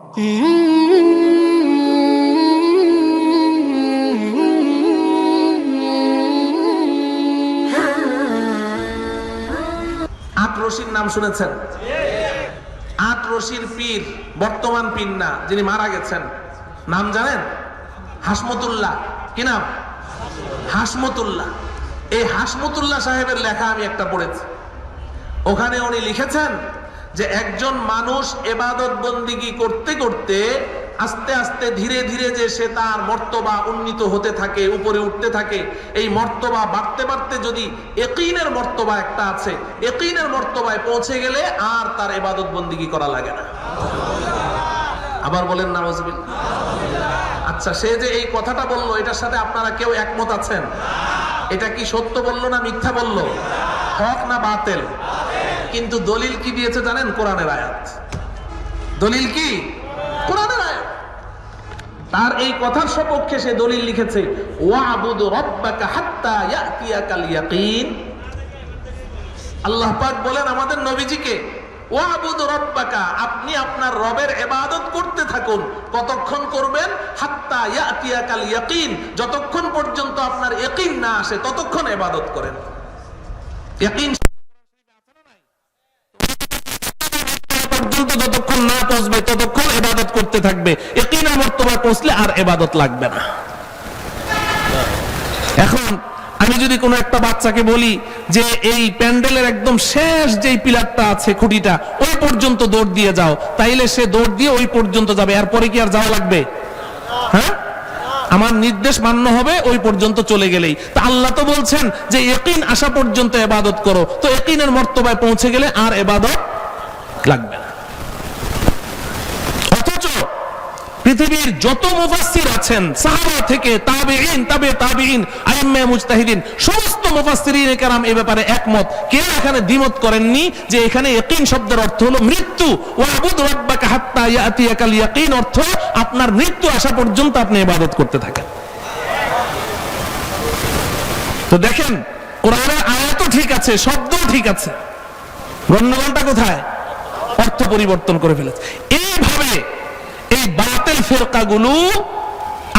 আট-রশির নাম শুনেছেন? আট-রশির পীর, বর্তমান পীর না, যিনি মারা গেছেন, নাম জানেন? হাসমতুল্লাহ। কি নাম? হাসমতুল্লাহ। এই হাসমতুল্লাহ সাহেবের লেখা আমি একটা পড়েছি। ওখানে উনি লিখেছেন যে একজন মানুষ ইবাদত বন্দিগি করতে করতে আস্তে আস্তে ধীরে ধীরে যে সে তার মর্তবা উন্নীত হতে থাকে, উপরে উঠতে থাকে, এই মর্তবা বাড়তে বাড়তে যদি ইয়াকিনের মর্তবা একটা আছে, ইয়াকিনের মর্তবায় পৌঁছে গেলে আর তার ইবাদত বন্দিগি করা লাগে না। আবার বলেন নাউজুবিল্লাহ। আচ্ছা, সে যে এই কথাটা বললো, এটার সাথে আপনারা কেউ একমত আছেন? এটা কি সত্য বললো না মিথ্যা বললো? হক না বাতিল? কিন্তু দলিল কি দিয়েছে জানেন? কোরআনের আয়াত। দলিল কি? কোরআনের আয়াত। তার এই কথার সপক্ষে সে দলিল লিখেছে, ওয়াবুদ রাব্বাকা হাত্তা ইয়াতিয়াকাল ইয়াকিন। আল্লাহ পাক বলেন আমাদের নবীজিকে, ওয়াবুদ রাব্বাকা, আপনি আপনার রবের ইবাদত করতে থাকুন। কতক্ষণ করবেন? হাত্তা ইয়াতিয়াকাল ইয়াকিন, যতক্ষণ পর্যন্ত আপনার ইয়াকিন না আসে ততক্ষণ ইবাদত করেন। ইয়াকিন পর্যন্ত যতক্ষণ না পৌঁছবে ততক্ষণ ইবাদত করতে থাকবে। ইয়াকিনের মর্তবায় পৌঁছলে আর ইবাদত লাগবে না। এখন আমি যদি কোনো একটা বাচ্চাকে বলি যে এই প্যান্ডেলের একদম শেষ যেই পিলারটা আছে, খুঁটিটা, ওই পর্যন্ত দৌড় দিয়ে যাও, তাইলে সে দৌড় দিয়ে ওই পর্যন্ত যাবে। এরপরে কি আর যাওয়া লাগবে? হ্যাঁ, আমার নির্দেশ মান্য হবে ওই পর্যন্ত চলে গেলেই। তা আল্লাহ তো বলছেন যে ইয়াকিন আসা পর্যন্ত ইবাদত করো, তো ইয়াকিনের মর্তবায় পৌঁছে গেলে আর ইবাদত লাগবে না। অথচ পৃথিবীর যত মুফাসসির আছেন, সাহাবা থেকে তাবেঈন, তাবে তাবেঈন, আইম্মে মুজতাহিদিন, সমস্ত মুফাসসিরিনে কেরাম এই ব্যাপারে একমত। কেউ এখানে দ্বিমত করেননি যে এখানে ইয়াকিন শব্দের অর্থ হলো মৃত্যু। ওয়াবুদ রাব্বাকা হাত্তা ইয়াতিয়াকাল ইয়াকিন অর্থ আপনার মৃত্যু আসা পর্যন্ত আপনি ইবাদত করতে থাকেন। তো দেখেন, কোরআনের আয়াতও ঠিক আছে, শব্দও ঠিক আছে, গণ্ডগোলটা কোথায়? অর্থ পরিবর্তন করে ফেলেছে। এইভাবে এই বাতিল ফিরকাগুলো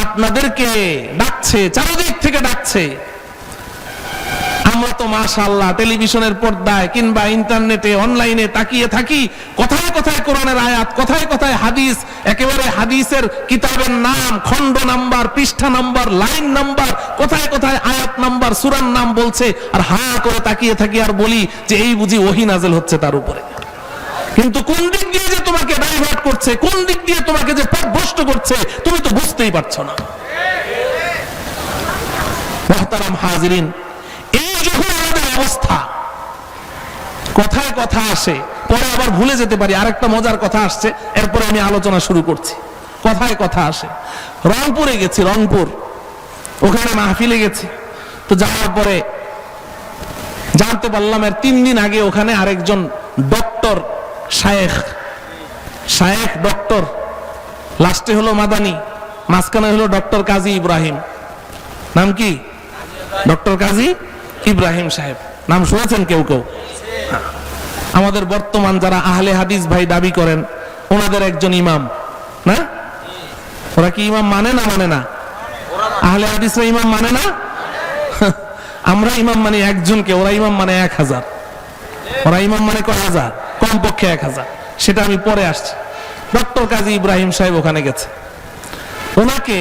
আপনাদেরকে ডাকছে, চারিদিক থেকে ডাকছে। আমরা তো মাশাআল্লাহ টেলিভিশনের পর্দায় কিংবা ইন্টারনেটে অনলাইনে তাকিয়ে থাকি, কথায় কথায় কোরআনের আয়াত, কথায় কথায় হাদিস, একেবারে হাদিসের কিতাবের নাম, খণ্ড নাম্বার, পৃষ্ঠা নাম্বার, লাইন নাম্বার, কথায় কথায় আয়াত নাম্বার, সূরার নাম বলছে, আর হা করে তাকিয়ে থাকি আর বলি যে এই বুঝি ওহী নাযিল হচ্ছে তার উপরে। কিন্তু কোন দিক দিয়ে যে তোমাকে ডাইভার্ট করছে, কোন দিক দিয়ে তোমাকে যে পথভ্রষ্ট করছে, তুমি তো বুঝতেই পারছো না। মুহতারাম হাজিরিন, এই যখন আমাদের অবস্থা, কথায় কথা আসে, পরে আবার ভুলে যেতে পারি। আরেকটা মজার কথা আসছে, এরপরে আমি আলোচনা শুরু করছি। কথায় কথা আসে। রংপুরে গেছি, রংপুর, ওখানে মাহফিলে গেছি। তো যাওয়ার পরে জানতে পারলাম এর 3 দিন আগে ওখানে আরেকজন ডক্টর, শায়েখ ডক্টর, লাস্টে হলো মাদানি, মাঝখানে হলো ডক্টর কাজী ইব্রাহিম। নাম কি? ডক্টর কাজী ইব্রাহিম সাহেব। নাম শুনেছেন কেউ কেউ? আমাদের বর্তমান যারা আহলে হাদিস ভাই দাবি করেন, ওনাদের একজন ইমাম না? ওরা কি ইমাম মানে না? মানে না? আহলে হাদিসরা ইমাম মানে না? আমরা ইমাম মানে একজনকে, ওরা ইমাম মানে 1000। ওরা ইমাম মানে কয় হাজার? কমপক্ষে 1000। সেটা আমি পরে আসছি। ডক্টর কাজী ইব্রাহিম সাহেব ওখানে গেছে। ওনাকে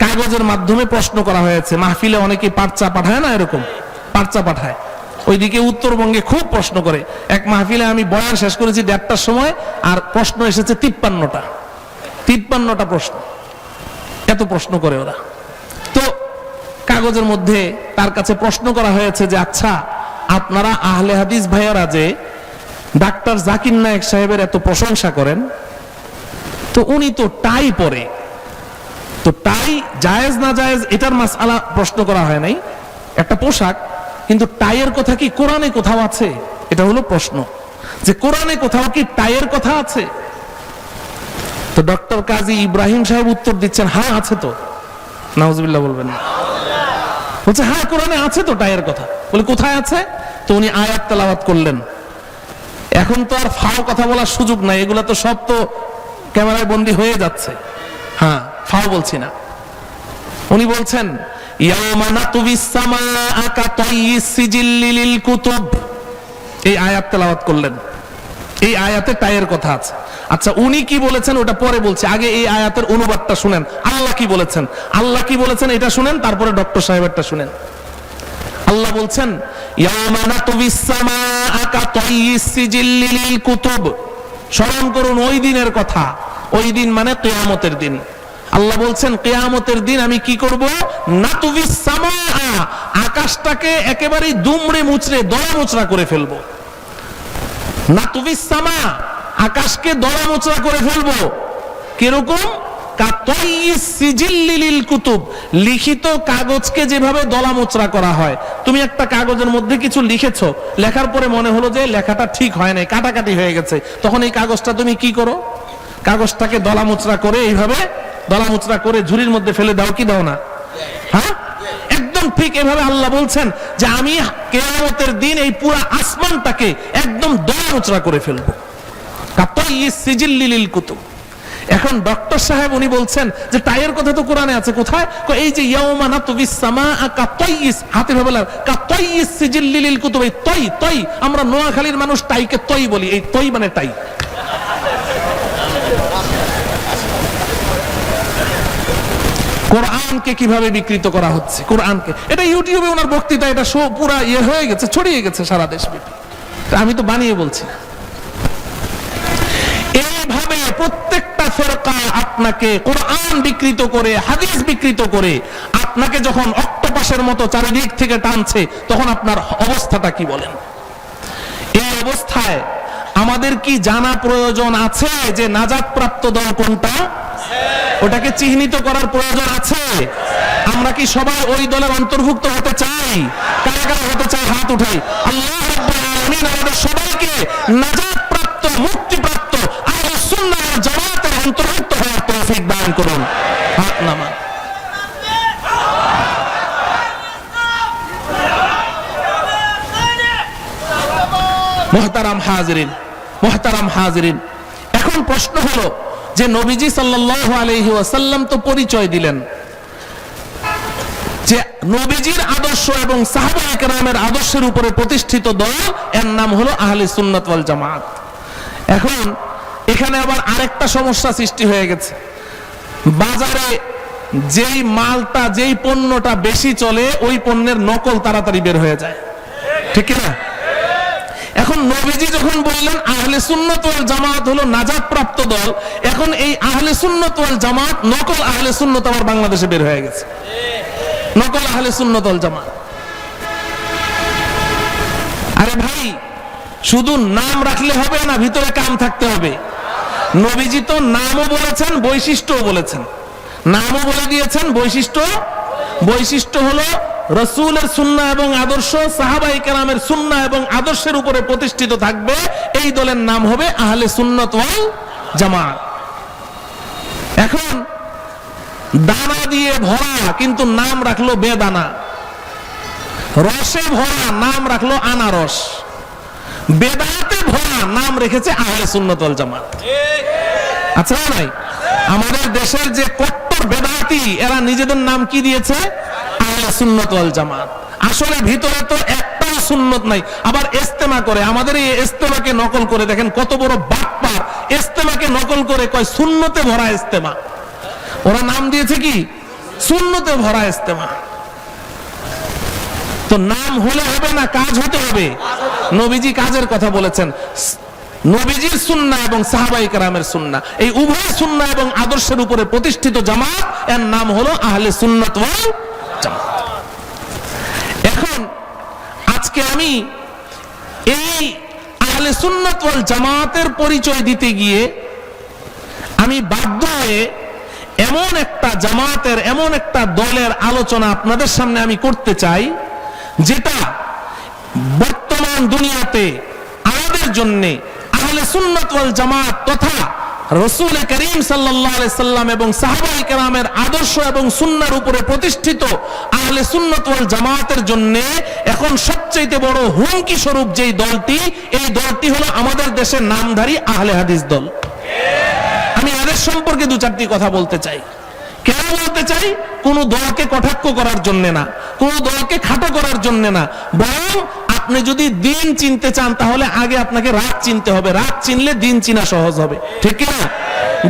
কাগজের মাধ্যমে প্রশ্ন করা হয়েছে। মাহফিলে অনেকে পার্চা পাঠায় না, এরকম পার্চা পাঠায়। ওইদিকে উত্তরবঙ্গে খুব প্রশ্ন করে। এক মাহফিলে আমি বয়ান শেষ করেছি 1:30টার সময়, আর প্রশ্ন এসেছে 53টা প্রশ্ন। এত প্রশ্ন করে ওরা। তো কাগজের মধ্যে তার কাছে প্রশ্ন করা হয়েছে যে আচ্ছা, আপনারা আহলে হাদিস ভাইয়ারা যে ডাক্তার জাকির নায়েক সাহেবের এত প্রশংসা করেন, তো উনি তো টাই পরে, তো টাই জায়েজ না জায়েজ এটার মাসআলা প্রশ্ন করা হয় নাই, একটা পোশাক, কিন্তু টাইয়ের কথা কি কোরআনে কোথাও আছে? এটা হলো প্রশ্ন, যে কোরআনে কোথাও কি টাইয়ের কথা আছে? তো ডক্টর কাজী ইব্রাহিম সাহেব উত্তর দিচ্ছেন, হ্যাঁ আছে তো। নাউজুবিল্লাহ বলবেন না? বলছে হ্যাঁ কোরআনে আছে তো টাইয়ের কথা। বলে কোথায় আছে? তো উনি আয়াত তেলাওয়াত করলেন। এখন তো আর ফাও কথা বলার সুযোগ নাই, এগুলা তো সব তো ক্যামেরায় বন্দী হয়ে যাচ্ছে, হ্যাঁ ফাও বলছি না। উনি বলছেন ইয়াওমা নাতুবিস সামাআ কাতাইয়িস সিজিল্লি লিল কুতুব, এই আয়াত তেলাওয়াত করলেন। এই আয়াতে টাইয়ের কথা আছে। আচ্ছা উনি কি বলেছেন ওটা পরে বলছে, আগে এই আয়াতের অনুবাদটা শুনেন। আল্লাহ কি বলেছেন, আল্লাহ কি বলেছেন এটা শুনেন, তারপরে ডক্টর সাহেবেরটা শুনেন। আল্লাহ বলছেন ইয়াওমা নাতুবিস সামাআ কাতাইয়িস সিজিল্লি লিল কুতুব, স্মরণ করুন ওই দিনের কথা। ওই দিন মানে কিয়ামতের দিন। আল্লাহ বলছেন কিয়ামতের দিন আমি কি করব, নাতুবিস সামাআ, আকাশটাকে একেবারে দুমড়ে মুচড়ে দলা মোচড়া করে ফেলবো। নাতুবিস সামা, আকাশকে দলা মোচড়া করে ফেলবো। কিরকম, কাতাইয়িস সিজিল্লি লিল কুতুব, লিখিত কাগজকে যেভাবে দলা মোচড়া করা হয়। তুমি একটা কাগজের মধ্যে কিছু লিখেছো, লেখার পরে মনে হলো যে লেখাটা ঠিক হয় নাই, কাটাকাটি হয়ে গেছে, তখন এই কাগজটা তুমি কি করো, কাগজটাকে দলা মোচড়া করে এইভাবে দলা মোচড়া করে ঝুড়ির মধ্যে ফেলে দাও, কি দাও না? হ্যাঁ, একদম ঠিক এভাবে আল্লাহ বলছেন যে আমি কিয়ামতের দিন এই পুরো আসমানটাকে একদম দলা মোচড়া করে ফেলবো। কাতাইয়িস সিজিল্লি লিল কুতুব। এখন ডক্টর সাহেব উনি বলছেন যে টাইয়ের কথা তো কোরআনে আছে, কোথায়? এই যে ইয়াউমা নাতুবিস সামাআ কাতাইয়িস, হাতে ভাবে কাতাইয়িস সিজিল্লি লিল কুতুব। এই তই তই, আমরা নোয়াখালীর মানুষ টাইকে তই বলি, এই তই মানে টাই। কোরআনকে কিভাবে বিকৃত করা হচ্ছে, কোরআনকে। এটা ইউটিউবে ওনার বক্তৃতা, এটা শো পুরা হয়ে গেছে, ছড়িয়ে গেছে সারা দেশব্যাপী। আমি তো বানিয়ে বলছি না। এইভাবে প্রত্যেকটা ফিরকা আপনাকে কোরআন বিকৃত করে, হাদিস বিকৃত করে আপনাকে যখন অক্টোপাসের মতো চারিদিক থেকে টানছে, তখন আপনার অবস্থাটা কি বলেন? এই অবস্থায় আমাদের কি জানা প্রয়োজন আছে যে নাজাত প্রাপ্ত দল কোনটা? ওটাকে চিহ্নিত করার প্রয়োজন আছে। আমরা কি সবাই ওই দলের অন্তর্ভুক্ত হতে চাই? কারা কারা হতে চাই হাত উঠাই। আল্লাহ রাব্বুল আলামিন আমাদের সবাইকে নাজাত প্রাপ্ত, মুক্তিপ্রাপ্ত আহলুস সুন্নাহ ওয়াল জামাতের অন্তর্ভুক্ত হওয়ার তৌফিক দান করুন। হাত নামান। মুহতারাম হাজিরিন, মুহতারাম হাজিরিন, এখন প্রশ্ন হলো যে নবীজি সাল্লাল্লাহু আলাইহি ওয়াসাল্লাম তো পরিচয় দিলেন যে নবীজির আদর্শ এবং সাহাবায়ে কেরামের আদর্শের উপরে প্রতিষ্ঠিত দল, এর নাম হলো আহলে সুন্নাত ওয়াল জামাত। এখন এখানে আবার আরেকটা সমস্যা সৃষ্টি হয়ে গেছে। বাজারে যেই মালটা, যেই পণ্যটা বেশি চলে, ওই পণ্যের নকল তাড়াতাড়ি বের হয়ে যায়, ঠিক না? এখন নবীজি যখন বললেন আহলে সুন্নাত ওয়াল জামাত হলো নাজাত প্রাপ্ত দল, এখন এই আহলে সুন্নাত ওয়াল জামাত, নকল আহলে সুন্নাত আবার বাংলাদেশে বের হয়ে গেছে। নকল আহলে সুন্নাত ওয়াল জামাত। আরে ভাই, শুধু নাম রাখলে হবে না, ভিতরে কাম থাকতে হবে। নবীজি তো নামও বলেছেন, বৈশিষ্ট্যও বলেছেন। নামও বলে দিয়েছেন, বৈশিষ্ট্য হলো রাসূলের সুন্নাহ এবং আদর্শ, সাহাবায়ে কেরামের সুন্নাহ এবং আদর্শের উপরে প্রতিষ্ঠিত থাকবে। এই দলের নাম হবে আহলে সুন্নাত ওয়াল জামাত। এখন দানা দিয়ে ভরা কিন্তু নাম রাখলো বেদানা, রসে ভরা নাম রাখলো আনারস, বেদাতে ভরা নাম রেখেছে আহলে সুন্নাত ওয়াল জামাত। আচ্ছা ভাই, আমাদের দেশের যে কট্টর বেদাতি, এরা নিজেদের নাম কি দিয়েছে? আহলে সুন্নাত ওয়াল জামাত। আসলে ভিতরে তো একটাও সুন্নত নাই। আবার ইস্তেমা করে, আমাদের এই ইস্তেমাকে নকল করে, দেখেন কত বড় বাটপার, ইস্তেমাকে নকল করে কয় সুন্নতে ভরা ইস্তেমা। ওরা নাম দিয়েছে কি? সুন্নতে ভরা ইস্তেমা। তো নাম হলে হবে না, কাজ হতে হবে। নবীজি কাজের কথা বলেছেন। নবীজির সুন্নাহ এবং সাহাবায়ে কেরামের সুন্নাহ, এই উভয় সুন্নাহ এবং আদর্শের উপরে প্রতিষ্ঠিত জামাত, এর নাম হলো আহলে সুন্নাত ওয়াল জামাত। এখন আজকে আমি এই আহলে সুন্নাত ওয়াল জামাতের পরিচয় দিতে গিয়ে আমি বাধ্য হয়ে এমন একটা জামাতের, এমন একটা দলের আলোচনা আপনাদের সামনে আমি করতে চাই, যেটা বর্তমান দুনিয়াতে আমাদের জন্য আহলে সুন্নাত ওয়াল জামাত তথা রাসূল করিম সাল্লাল্লাহু আলাইহি সাল্লাম এবং সাহাবায়ে কেরামের আদর্শ এবং সুন্নাহর উপরে প্রতিষ্ঠিত আহলে সুন্নাত ওয়াল জামাতের জন্য এখন সবচেয়ে বড় হুমকি স্বরূপ যেই দলটি, এই দলটি হলো আমাদের দেশের নামধারী আহলে হাদিস দল। আমি এদের সম্পর্কে দু চারটি কথা বলতে চাই। কেন বলতে চাই? কোন দলকে কটাক্ষ করার জন্য না, কোন দলকে খাটো করার জন্য না, বরং আপনি যদি দিন চিনতে চান তাহলে আগে আপনাকে রাত চিনতে হবে। রাত চিনলে দিন চিনা সহজ হবে, ঠিক কিনা?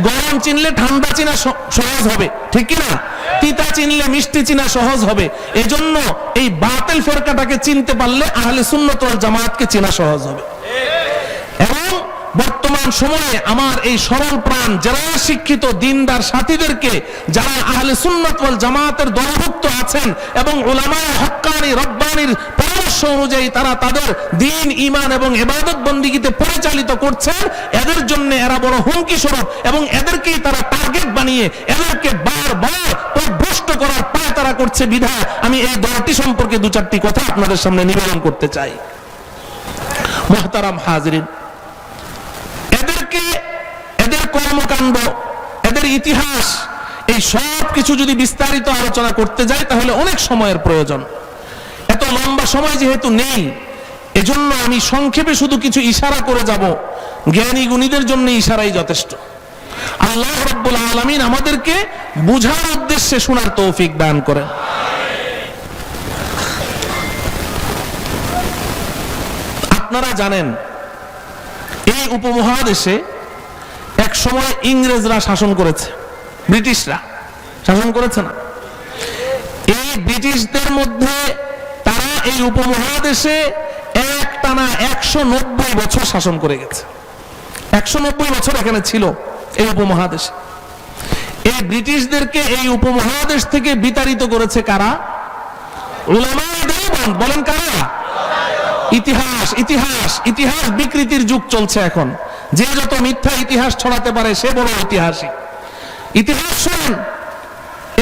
গরম চিনলে ঠান্ডা চিনা সহজ হবে, ঠিক কিনা? তিতা চিনলে মিষ্টি চিনা সহজ হবে। এজন্য এই বাতিল ফেরকাটাকে চিনতে পারলে আহলে সুন্নাত ওয়াল জামাতকে চিনা সহজ হবে। এবং বর্তমান সময়ে আমার এই সরল প্রাণ যারা শিক্ষিত দিনদার সাথীদেরকে, যারা আহলে সুন্নাত ওয়াল জামাতের দলভুক্ত আছেন এবং উলামায়ে হক্কানি রব্বানির পরামর্শ অনুযায়ী তারা তাদের দ্বীন ঈমান এবং ইবাদত বন্দেগীতে পরিচালিত করছেন, এদের জন্য এরা বড় হুমকি স্বরূপ এবং এদেরকেই তারা টার্গেট বানিয়ে এদেরকে বারবার পথভ্রষ্ট করার পায় তারা করছে। বিধায় আমি এই দলটি সম্পর্কে দু চারটি কথা আপনাদের সামনে নিবেদন করতে চাই। মুহতারাম হাজিরিন, এদের কর্মকাণ্ড, এদের ইতিহাস, এই সব কিছু যদি বিস্তারিত আলোচনা করতে যাই তাহলে অনেক সময়ের প্রয়োজন। এত লম্বা সময় যেহেতু নেই, এজন্য আমি সংক্ষেপে শুধু কিছু ইশারা করে যাব। জ্ঞানী গুণীদের জন্য ইশারাই যথেষ্ট। আল্লাহ রাব্বুল আলামিন আমাদেরকে বুঝার উদ্দেশ্যে শোনার তৌফিক দান করেন। আপনারা জানেন এই উপমহাদেশে এক সময় ইংরেজরা শাসন করেছে, ব্রিটিশরা শাসন করেছে না? এই ব্রিটিশদের মধ্যে তারা এই উপমহাদেশে একটানা 190 বছর শাসন করে গেছে। 190 বছর এখানে ছিল এই উপমহাদেশে। এই ব্রিটিশদেরকে এই উপমহাদেশ থেকে বিতাড়িত করেছে কারা? উলামায়ে দেওবন্দ। বলেন কারা? ইতিহাস ইতিহাস ইতিহাস বিকৃতির যুগ চলছে এখন। যে যত মিথ্যা ইতিহাস ছড়াতে পারে সে বড় ঐতিহাসিক। ইতিহাস শুনুন,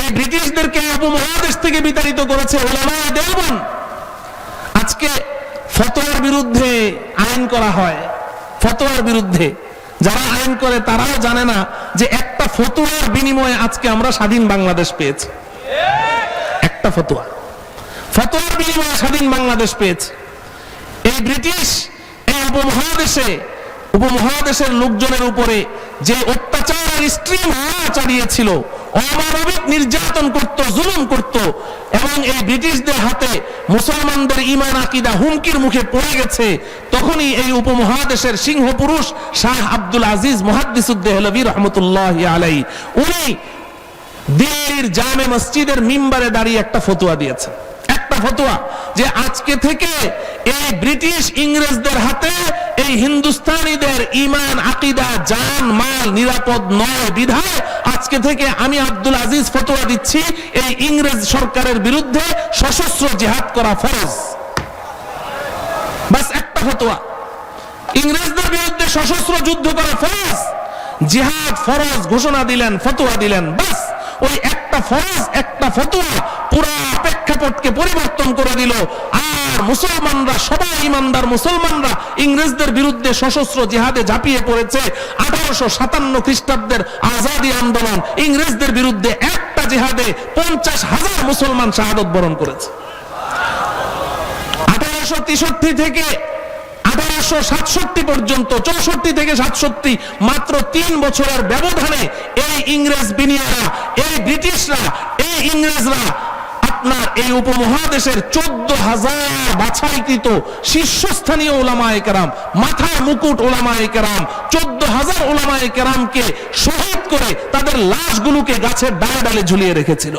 এই ব্রিটিশদেরকে উপমহাদেশ থেকে বিতাড়িত করেছে উলামায়ে দেওবন্দ। আজকে ফতোয়ার বিরুদ্ধে আইন করা হয়, ফতোয়ার বিরুদ্ধে যারা আইন করে তারাও জানে না যে একটা ফতোয়ার বিনিময়ে আজকে আমরা স্বাধীন বাংলাদেশ পেয়েছি। একটা ফতোয়া, ফতোয়ার বিনিময়ে স্বাধীন বাংলাদেশ পেয়েছে। এই ব্রিটিশ এই উপমহাদেশের লোকজনের উপরে যে অত্যাচার স্ট্রিম চালিয়েছিল, অমানবিক নির্যাতন করত, জুলুম করত, এবং এই ব্রিটিশদের হাতে মুসলমানদের ঈমান আকীদা হুমকির মুখে পড়ে গেছে, তখনই এই উপমহাদেশের সিংহ পুরুষ শাহ আব্দুল আজিজ মুহাদ্দিসুদ দেহলভী রাহমাতুল্লাহি আলাইহি, উনি দিল্লির জামে মসজিদের মিম্বারে দাঁড়িয়ে একটা ফতোয়া দিয়েছেন। ফতোয়া যে আজকে থেকে এই ব্রিটিশ ইংরেজদের হাতে এই হিন্দুস্তানিদের ঈমান আকীদা জান মাল নিরাপদ নয়। বিধায় আজকে থেকে আমি আব্দুল আজিজ ফতোয়া দিচ্ছি, এই ইংরেজ সরকারের বিরুদ্ধে সশস্ত্র জিহাদ করা ফরজ। বাস একটা ফতোয়া, ইংরেজদের বিরুদ্ধে সশস্ত্র যুদ্ধ করা ফরজ, জিহাদ ফরজ ঘোষণা দিলেন, ফতোয়া দিলেন। বাস ওই একটা ফরজ, একটা ফতোয়া পুরা প্রেক্ষাপটকে পরিবর্তন করে দিল। আর মুসলমানরা, সবাই ইমানদার মুসলমানরা ইংরেজদের বিরুদ্ধে সশস্ত্র জিহাদে ঝাঁপিয়ে পড়েছে। 1857 খ্রিস্টাব্দের আজাদী আন্দোলন, ইংরেজদের বিরুদ্ধে একটা জিহাদে 50,000 মুসলমান শাহাদত বরণ করেছে। 1863 থেকে 1867 পর্যন্ত, 64 থেকে 67, মাত্র 3 বছরের ব্যবধানে এই ইংরেজ বিনিয়ারা, এই ব্রিটিশরা, এই ইংরেজরা আপনার এই উপমহাদেশের 14,000 বাছাইকৃত শীর্ষস্থানীয় উলামায়ে কেরাম, মাথার মুকুট উলামায়ে কেরাম, 14,000 উলামায়ে কেরামকে শহীদ করে তাদের লাশগুলোকে গাছের ডালে ডালে ঝুলিয়ে রেখেছিল।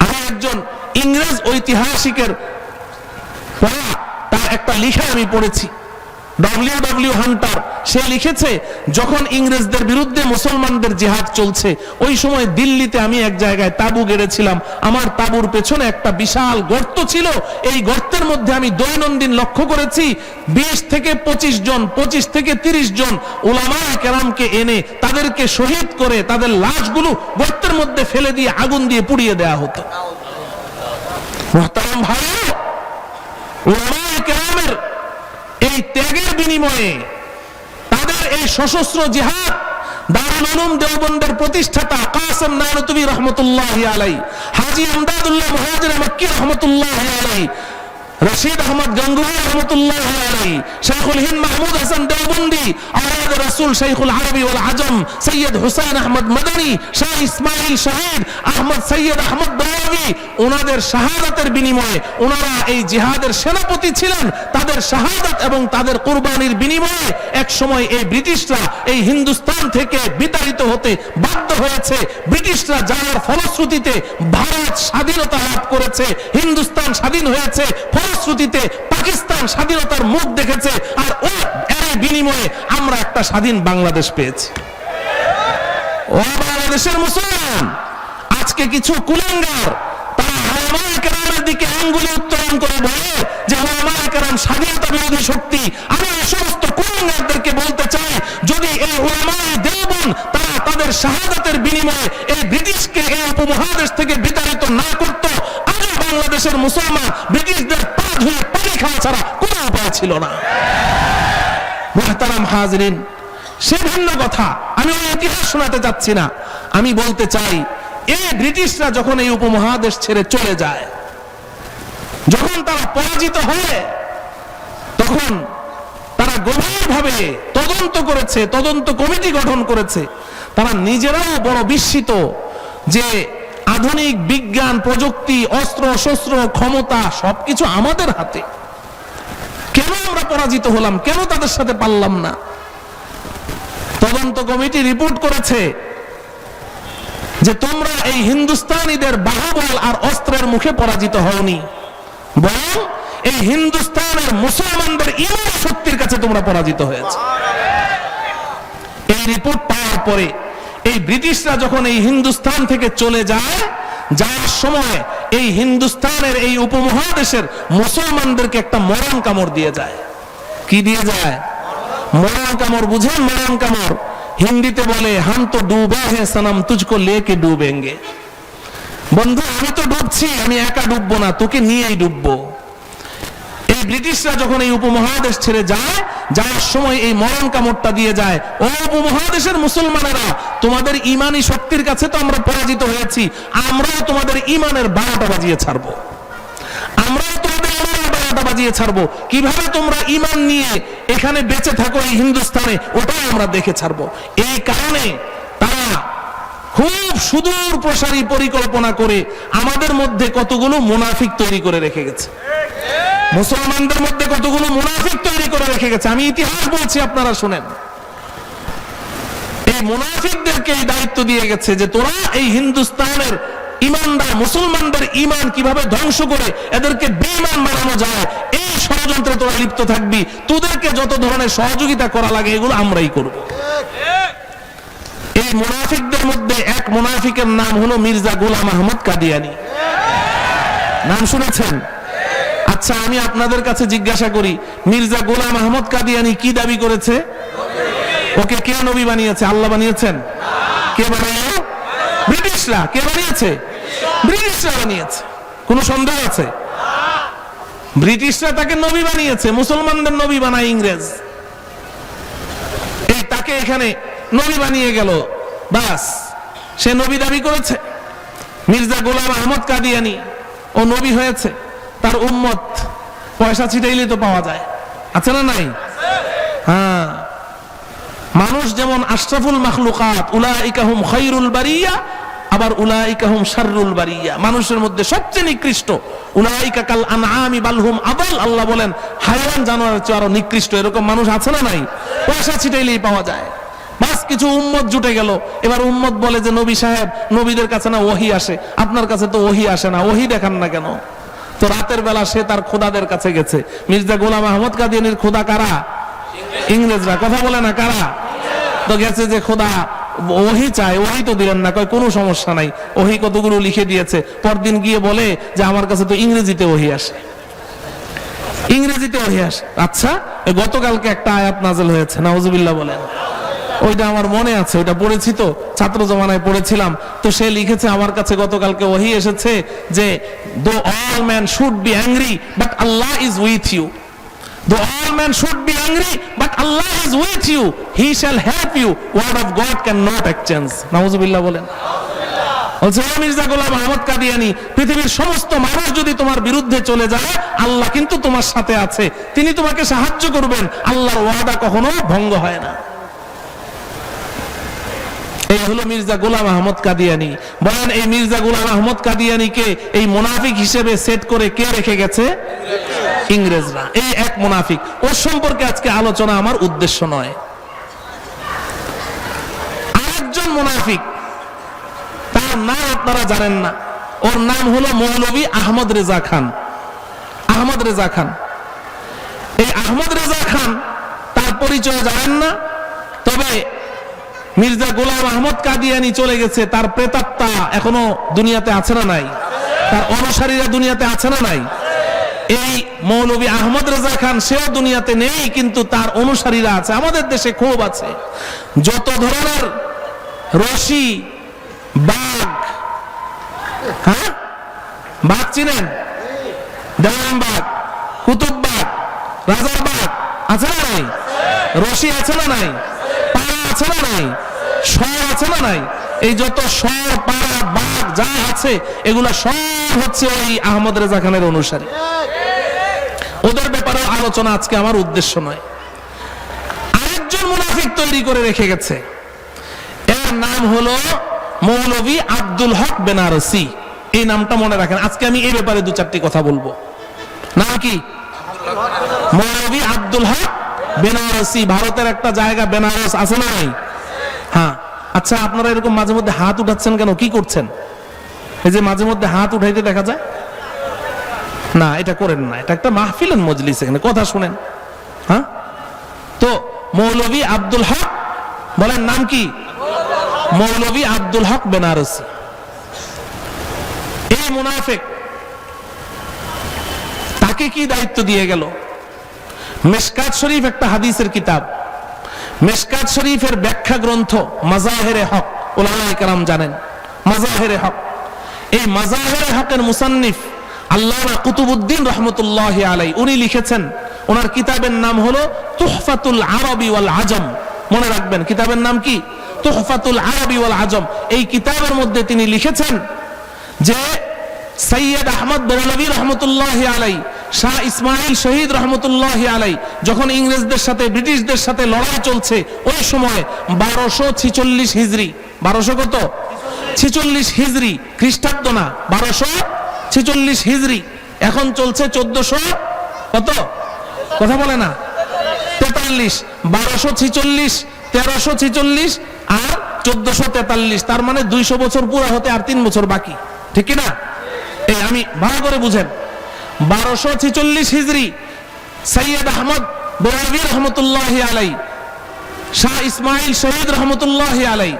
আমি একজন ইংরেজ ঐতিহাসিকের পড়া তার একটা লেখা আমি পড়েছি, ডব্লিউ হান্টার। সে লিখেছে, যখন ইংরেজদের বিরুদ্ধে মুসলমানদের জিহাদ চলছে, ওই সময় দিল্লিতে আমি এক জায়গায় তাঁবু গেড়েছিলাম। আমার তাঁবুর পেছনে একটা বিশাল গর্ত ছিল। এই গর্তের মধ্যে আমি দৈনন্দিন লক্ষ্য করেছি 20 থেকে 25 জন, 25 থেকে 30 জন উলামায়ে কেরামকে এনে তাদেরকে শহীদ করে তাদের লাশগুলো গর্তের মধ্যে ফেলে দিয়ে আগুন দিয়ে পুড়িয়ে দেয়া হতো। মুহতারাম ভাই, উলামায়ে কেরামের এই ত্যাগের বিনিময়ে তাদের এই সশস্ত্র জিহাদ, দারুল উলুম দেওবন্দের প্রতিষ্ঠাতা কাসেম নানুতুবি রাহমাতুল্লাহি আলাইহি, হাজী আমদাদুল্লাহ মুহাজির মক্কি রাহমাতুল্লাহি আলাইহি, রশিদ আহমদ গঙ্গুহি রহমতুল্লাহ আলাইহি, শাইখুল হিন্দ মাহমুদ হাসান দেওবন্দি, আওলাদ রাসূল শাইখুল আরবি ওয়াল আজম সৈয়দ হুসাইন আহমদ মদনী, শাহ ইসমাইল শহীদ আহমদ সৈয়দ আহমদ বলাগি, ওনাদের শাহাদাতের বিনিময়ে, ওনারা এই জিহাদের সেনাপতি ছিলেন, তাদের শাহাদাত এবং তাদের কুরবানির বিনিময়ে এক সময় এই ব্রিটিশরা এই হিন্দুস্তান থেকে বিতাড়িত হতে বাধ্য হয়েছে। ব্রিটিশরা যাওয়ার ফলশ্রুতিতে ভারত স্বাধীনতা লাভ করেছে, হিন্দুস্তান স্বাধীন হয়েছে, ফলশ্রুতিতে পাকিস্তান স্বাধীনতার মুখ দেখেছে, আর ওই এর বিনিময়ে আমরা একটা স্বাধীন বাংলাদেশ পেয়েছি। ও বাংলাদেশের মুসলমান, আজকে কিছু কুলাঙ্গার তারা উলামায়ে কেরামের দিকে আঙ্গুলি উত্তোলন করে বলে যে উলামায়ে কেরাম স্বাধীনতা বিরোধী শক্তি। আমি এই সমস্ত কুলাঙ্গারদেরকে বলতে চাই, যদি এই উলামায়ে দেওবন্দ তারা তাদের শাহাদাতের বিনিময়ে এই ব্রিটিশকে এই উপমহাদেশ থেকে বিতাড়িত না করত, আগে বাংলাদেশের মুসলমান ব্রিটিশদের পা ধুয়ে পানি খাওয়া ছাড়া কোনো উপায় ছিল না। মুহতারাম হাজরিন, সে ভিন্ন কথা, আমি ওই ইতিহাস শোনাতে চাচ্ছি না। আমি বলতে চাই, এই ব্রিটিশরা যখন এই উপমহাদেশ ছেড়ে চলে যায়, যখন তারা পরাজিত হয়, তখন তারা গভীরভাবে তদন্ত করেছে, তদন্ত কমিটি গঠন করেছে। তারা নিজেরাও বড় বিস্মিত যে আধুনিক বিজ্ঞান, প্রযুক্তি, অস্ত্র শস্ত্র, ক্ষমতা সবকিছু আমাদের হাতে, কেন আমরা পরাজিত হলাম, কেন তাদের সাথে পারলাম না? তদন্ত কমিটি রিপোর্ট করেছে যে তোমরা এই হিন্দুস্তানিদের বাহুবল আর অস্ত্রের মুখে পরাজিত হওনি, বরং এই হিন্দুস্তানের মুসলমানদের ঈমান শক্তির কাছে তোমরা পরাজিত হয়েছে। এই রিপোর্ট পাওয়ার পরে এই ব্রিটিশরা যখন এই হিন্দুস্তান থেকে চলে যায়, যাওয়ার সময় এই হিন্দুস্তানের এই উপমহাদেশের মুসলমানদেরকে একটা মরণ কামড় দিয়ে যায়। কি দিয়ে যায়? মরণ কামড়। বুঝেন মরণ কামড়? হিন্দিতে বলে হাম তো ডুবে হ্যাঁ সনম তুঝকো লেকে ডুবেঙ্গে। বন্ধু, আমি তো ডুবছি, আমি একা ডুববো না, তোকে নিয়েই ডুববো। এই ব্রিটিশরা যখন এই উপমহাদেশ ছেড়ে যায়, যাওয়ার সময় এই মরণ কামড়টা দিয়ে যায়, ও উপমহাদেশের মুসলমানেরা, তোমাদের ইমানি শক্তির কাছে তো আমরা পরাজিত হয়েছি, আমরাও তোমাদের ইমানের 12টা বাজিয়ে ছাড়বো, আমরাও তোমাদের ইমানের 12টা বাজিয়ে ছাড়বো। কিভাবে তোমরা ইমান নিয়ে এখানে বেঁচে থাকো এই হিন্দুস্তানে, ওটাও আমরা দেখে ছাড়বো। এই কারণে তারা খুব সুদূর প্রসারী পরিকল্পনা করে আমাদের মধ্যে কতগুলো মুনাফিক তৈরি করে রেখে গেছে, মুসলমানদের মধ্যে কতগুলো মুনাফিক তৈরি করে রেখে গেছে। আমি ইতিহাস বলছি, আপনারা শুনেন। এই মুনাফিকদেরকে এই দায়িত্ব দিয়ে গেছে যে তোরা এই হিন্দুস্তানের ইমানদার মুসলমানদের ইমান কিভাবে ধ্বংস করে এদেরকে বেঈমান বানানো যায়, এই ষড়যন্ত্রে তোরা লিপ্ত থাকবি, তোদেরকে যত ধরনের সহযোগিতা করা লাগে এগুলো আমরাই করব। এই মুনাফিকদের মধ্যে এক মুনাফিকের নাম হলো মির্জা গোলাম আহমদ কাদিয়ানী। নাম শুনেছেন? আচ্ছা, আমি আপনাদের কাছে জিজ্ঞাসা করি, মির্জা গোলাম আহমদ কাদিয়ানী কি দাবি করেছে? ওকে কে নবী বানিয়েছে? আল্লাহ বানিয়েছেন? কে বানিয়েছে? ব্রিটিশরা। কে বানিয়েছে? ব্রিটিশরা বানিয়েছে। কোন সন্দেহ আছে? ব্রিটিশরা তাকে নবী বানিয়েছে, মুসলমানদের নবী বানায় ইংরেজ। এই তাকে এখানে নবী বানিয়ে গেল, বাস সে নবী দাবি করেছে। মির্জা গোলাম আহমদ কাদিয়ানী ও নবী হয়েছে, তার উম্মত পয়সা ছিটাইলে তো পাওয়া যায়, আছে না নাই? হ্যাঁ, মানুষ যেমন আশরাফুল মাখলুকাত, উলাইকা হুম খায়রুল বারিয়া, আবার উলাইকা হুম শাররুল বারিয়া, মানুষের মধ্যে সবচেয়ে নিকৃষ্ট। উলাইকা কাল আনআমি বাল হুম আদাল, আল্লাহ বলেন হায়াওয়ান জানোয়ারের চেয়ে আরো নিকৃষ্ট। এরকম মানুষ আছে না নাই? পয়সা ছিটাইলেই পাওয়া যায়। বাস কিছু উম্মত জুটে গেল। এবার উম্মত বলে যে নবী সাহেব, নবীদের কাছে না ওহী আসে, আপনার কাছে তো ওহী আসে না, ওহী দেখান না কেন? তো রাতের বেলা সে তার খোদাদের কাছে গেছে। মির্জা গোলাম আহমদ কাদিয়ানীর খোদা কারা? ইংরেজরা। কথা বলে না কারা? তো গেছে যে খোদা ওহী চায়, ওহী তো দিলেন না। কয় কোনো সমস্যা নাই, ওহী কতগুলো লিখে দিয়েছে। পরদিন গিয়ে বলে যে আমার কাছে তো ইংরেজিতে ওহী আসে, ইংরেজিতে ওহী আসে। আচ্ছা, গতকালকে একটা আয়াত নাযিল হয়েছে, নাউজুবিল্লাহ বলেন। ওইটা আমার মনে আছে, ওইটা পড়েছি, তো ছাত্র জমানায় পড়েছিলাম। তো সে লিখেছে আমার কাছে গতকালকে ওহী এসেছে যে though all man should be angry but Allah is with you, though all man should be angry but Allah is with you, he shall help you, word of God can not exchange. নাউজুবিল্লাহ বলেন। বলছে মির্জা গোলাম আহমদ কাদিয়ানী, পৃথিবীর সমস্ত মানুষ যদি তোমার বিরুদ্ধে চলে যায়, আল্লাহ কিন্তু তোমার সাথে আছে, তিনি তোমাকে সাহায্য করবেন, আল্লাহর ওয়াদা কখনো ভঙ্গ হয় না। এই হলো মির্জা গোলাম আহমদ কাদিয়ানী। বলেন এই মির্জা গোলাম আহমদ কাদিয়ানীকে এই মুনাফিক হিসেবে সেট করে কে রেখে গেছে? ইংরেজরা। এই এক মুনাফিক, ওর সম্পর্কে আজকে আলোচনা আমার উদ্দেশ্য নয়। আরেকজন মুনাফিক, তার নাম আপনারা জানেন না, ওর নাম হলো মৌলভী আহমদ রেজা খান। আহমদ রেজা খান, এই আহমদ রেজা খান তার পরিচয় জানেন না, তবে মির্জা গোলাম আহমদ কাদিয়ানী চলে গেছে, তার প্রেতাত্মা এখনো দুনিয়াতে আছে না নাই? তার অনুসারীরা দুনিয়াতে আছে না নাই? এই মৌলভী আহমদ রেজা খান সেও দুনিয়াতে নেই, কিন্তু তার অনুসারীরা আছে। আমাদের দেশে খুব আছে, যত ধরনের রশি, বাঘ, হ্যাঁ বাঘ চিনেন? দেওয়ান বাঘ, কুতুব বাঘ, রাজার বাঘ আছে না নাই? রশি আছে না নাই? পাড়া আছে না নাই? শর আছে না নাই? এই যত শর, পাড়া, বাঘ যা আছে এগুলা সব হচ্ছে ওই আহমদ রেজা খানের অনুসারী। ওদের ব্যাপারে আলোচনা আজকে আমার উদ্দেশ্য নয়। আরেকজন মুনাফিক তৈরি করে রেখে গেছে, এর নাম হলো মৌলভী আব্দুল হক বেনারসি। এই নামটা মনে রাখেন, আজকে আমি এই ব্যাপারে দু চারটি কথা বলবো। নাম কি? মৌলভী আব্দুল হক বেনারসি। ভারতের একটা জায়গা বেনারস আছে না নাই? হ্যাঁ। আচ্ছা, আপনারা এরকম মাঝে মধ্যে হাত উঠাচ্ছেন কেন? কি করছেন? এই যে মাঝে মধ্যে হাত উঠাইতে দেখা যায় না, এটা করেন না, এটা একটা মাহফিলের মজলিস, এখানে কথা শুনেন। হ্যাঁ, তো মৌলভী আব্দুল হক, বলেন নাম কি? মৌলভী আব্দুল হক বেনারসি। এই মুনাফিক, তাকে কি দায়িত্ব দিয়ে গেল? মিশকাত শরীফ একটা হাদিসের কিতাব, মিশকাত শরীফের ব্যাখ্যা গ্রন্থ মাজাহিরে হক, উলামায়ে কেরাম জানেন মাজাহিরে হক। এই মাজাহিরে হকের মুসান্নিফ আল্লামা কুতুবউদ্দিন রাহমাতুল্লাহি আলাইহি, উনি লিখেছেন, ওনার কিতাবের নাম হলো তুহফাতুল আরবি ওয়াল আজম। মনে রাখবেন কিতাবের নাম কি? তুহফাতুল আরবি ওয়াল আজম। এই কিতাবের মধ্যে তিনি লিখেছেন যে সৈয়দ আহমদ বেরলভী রহমতুল্লাহি আলাইহি, শাহ ইসমাইল শহীদ রহমতুল্লাহি আলাইহি যখন ইংরেজদের সাথে, ব্রিটিশদের সাথে লড়াই চলছে, ওই সময় 1246 হিজরি, 1200 কত? 46 হিজরি, খ্রিস্টাব্দ না, 1246 হিজরি। এখন চলছে 1400 কত? কথা বলে না, 43। 1246, 1346 আর 1443, তার মানে 200 বছর পুরো হতে আর 3 বছর বাকি, ঠিক কি না? এই আমি ভালো করে বুঝেন, 1246 হিজরি সৈয়দ আহমদ বেরলভী রহমতুল্লাহি আলাইহি, শাহ ইসমাইল শহীদ রহমতুল্লাহি আলাইহি,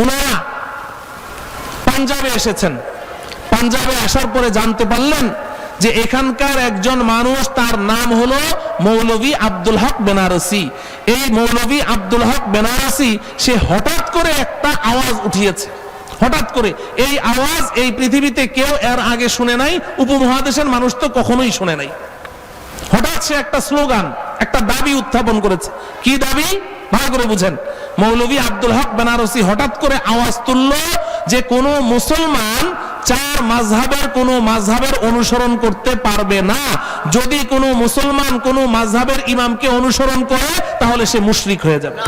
ওনারা পাঞ্জাবে এসেছেন। পাঞ্জাবে আসার পরে জানতে পারলেন যে এখানকার একজন মানুষ, তার নাম হলো মৌলভী আব্দুল হক বেনারসি। এই মৌলভী আব্দুল হক বেনারসি, সে হঠাৎ করে একটা আওয়াজ উঠিয়েছে। হঠাৎ করে এই আওয়াজ এই পৃথিবীতে কেউ এর আগে শুনে নাই, উপমহাদেশের মানুষ তো কখনোই শুনে নাই। হঠাৎ সে একটা স্লোগান, একটা দাবি উত্থাপন করেছে। কি দাবি? ভালো করে বুঝেন। মৌলভী আব্দুল হক বেনারসি হঠাৎ করে আওয়াজ তুলল যে কোন মুসলমান 4 মাযহাবের কোন মাযহাবের অনুসরণ করতে পারবে না। যদি কোন মুসলমান কোন মাযহাবের ইমামকে অনুসরণ করে তাহলে সে মুশরিক হয়ে যাবে।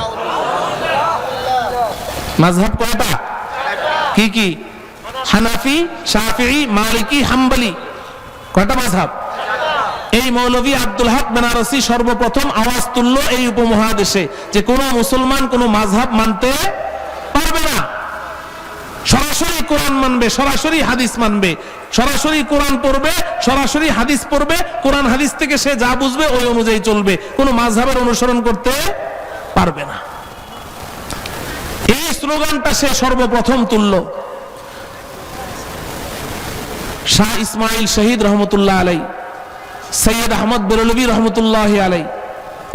মাযহাব কয়টা? কি কি? হানাফি, শাফিঈ, মালিকি, হাম্বলি, কয়টা মাযহাব? এই মৌলভী আব্দুল হক বেনারসি সর্বপ্রথম আওয়াজ তুলল এই উপমহাদেশে যে কোন মুসলমান কোন মাযহাব মানতে পারবে না। সরাসরি কোরআন মানবে, সরাসরি হাদিস মানবে, সরাসরি কোরআন পড়বে, সরাসরি হাদিস পড়বে, কোরআন হাদিস থেকে সে যা বুঝবে ওই অনুযায়ী চলবে, কোন মাযহাবের অনুসরণ করতে পারবে না। এই স্লোগানটা সে সর্বপ্রথম তুলল। শাহ ইসমাইল শহীদ রহমতুল্লাহ আলাইহি, সৈয়দ আহমদ বেরলভী রহমতুল্লাহি আলাইহি,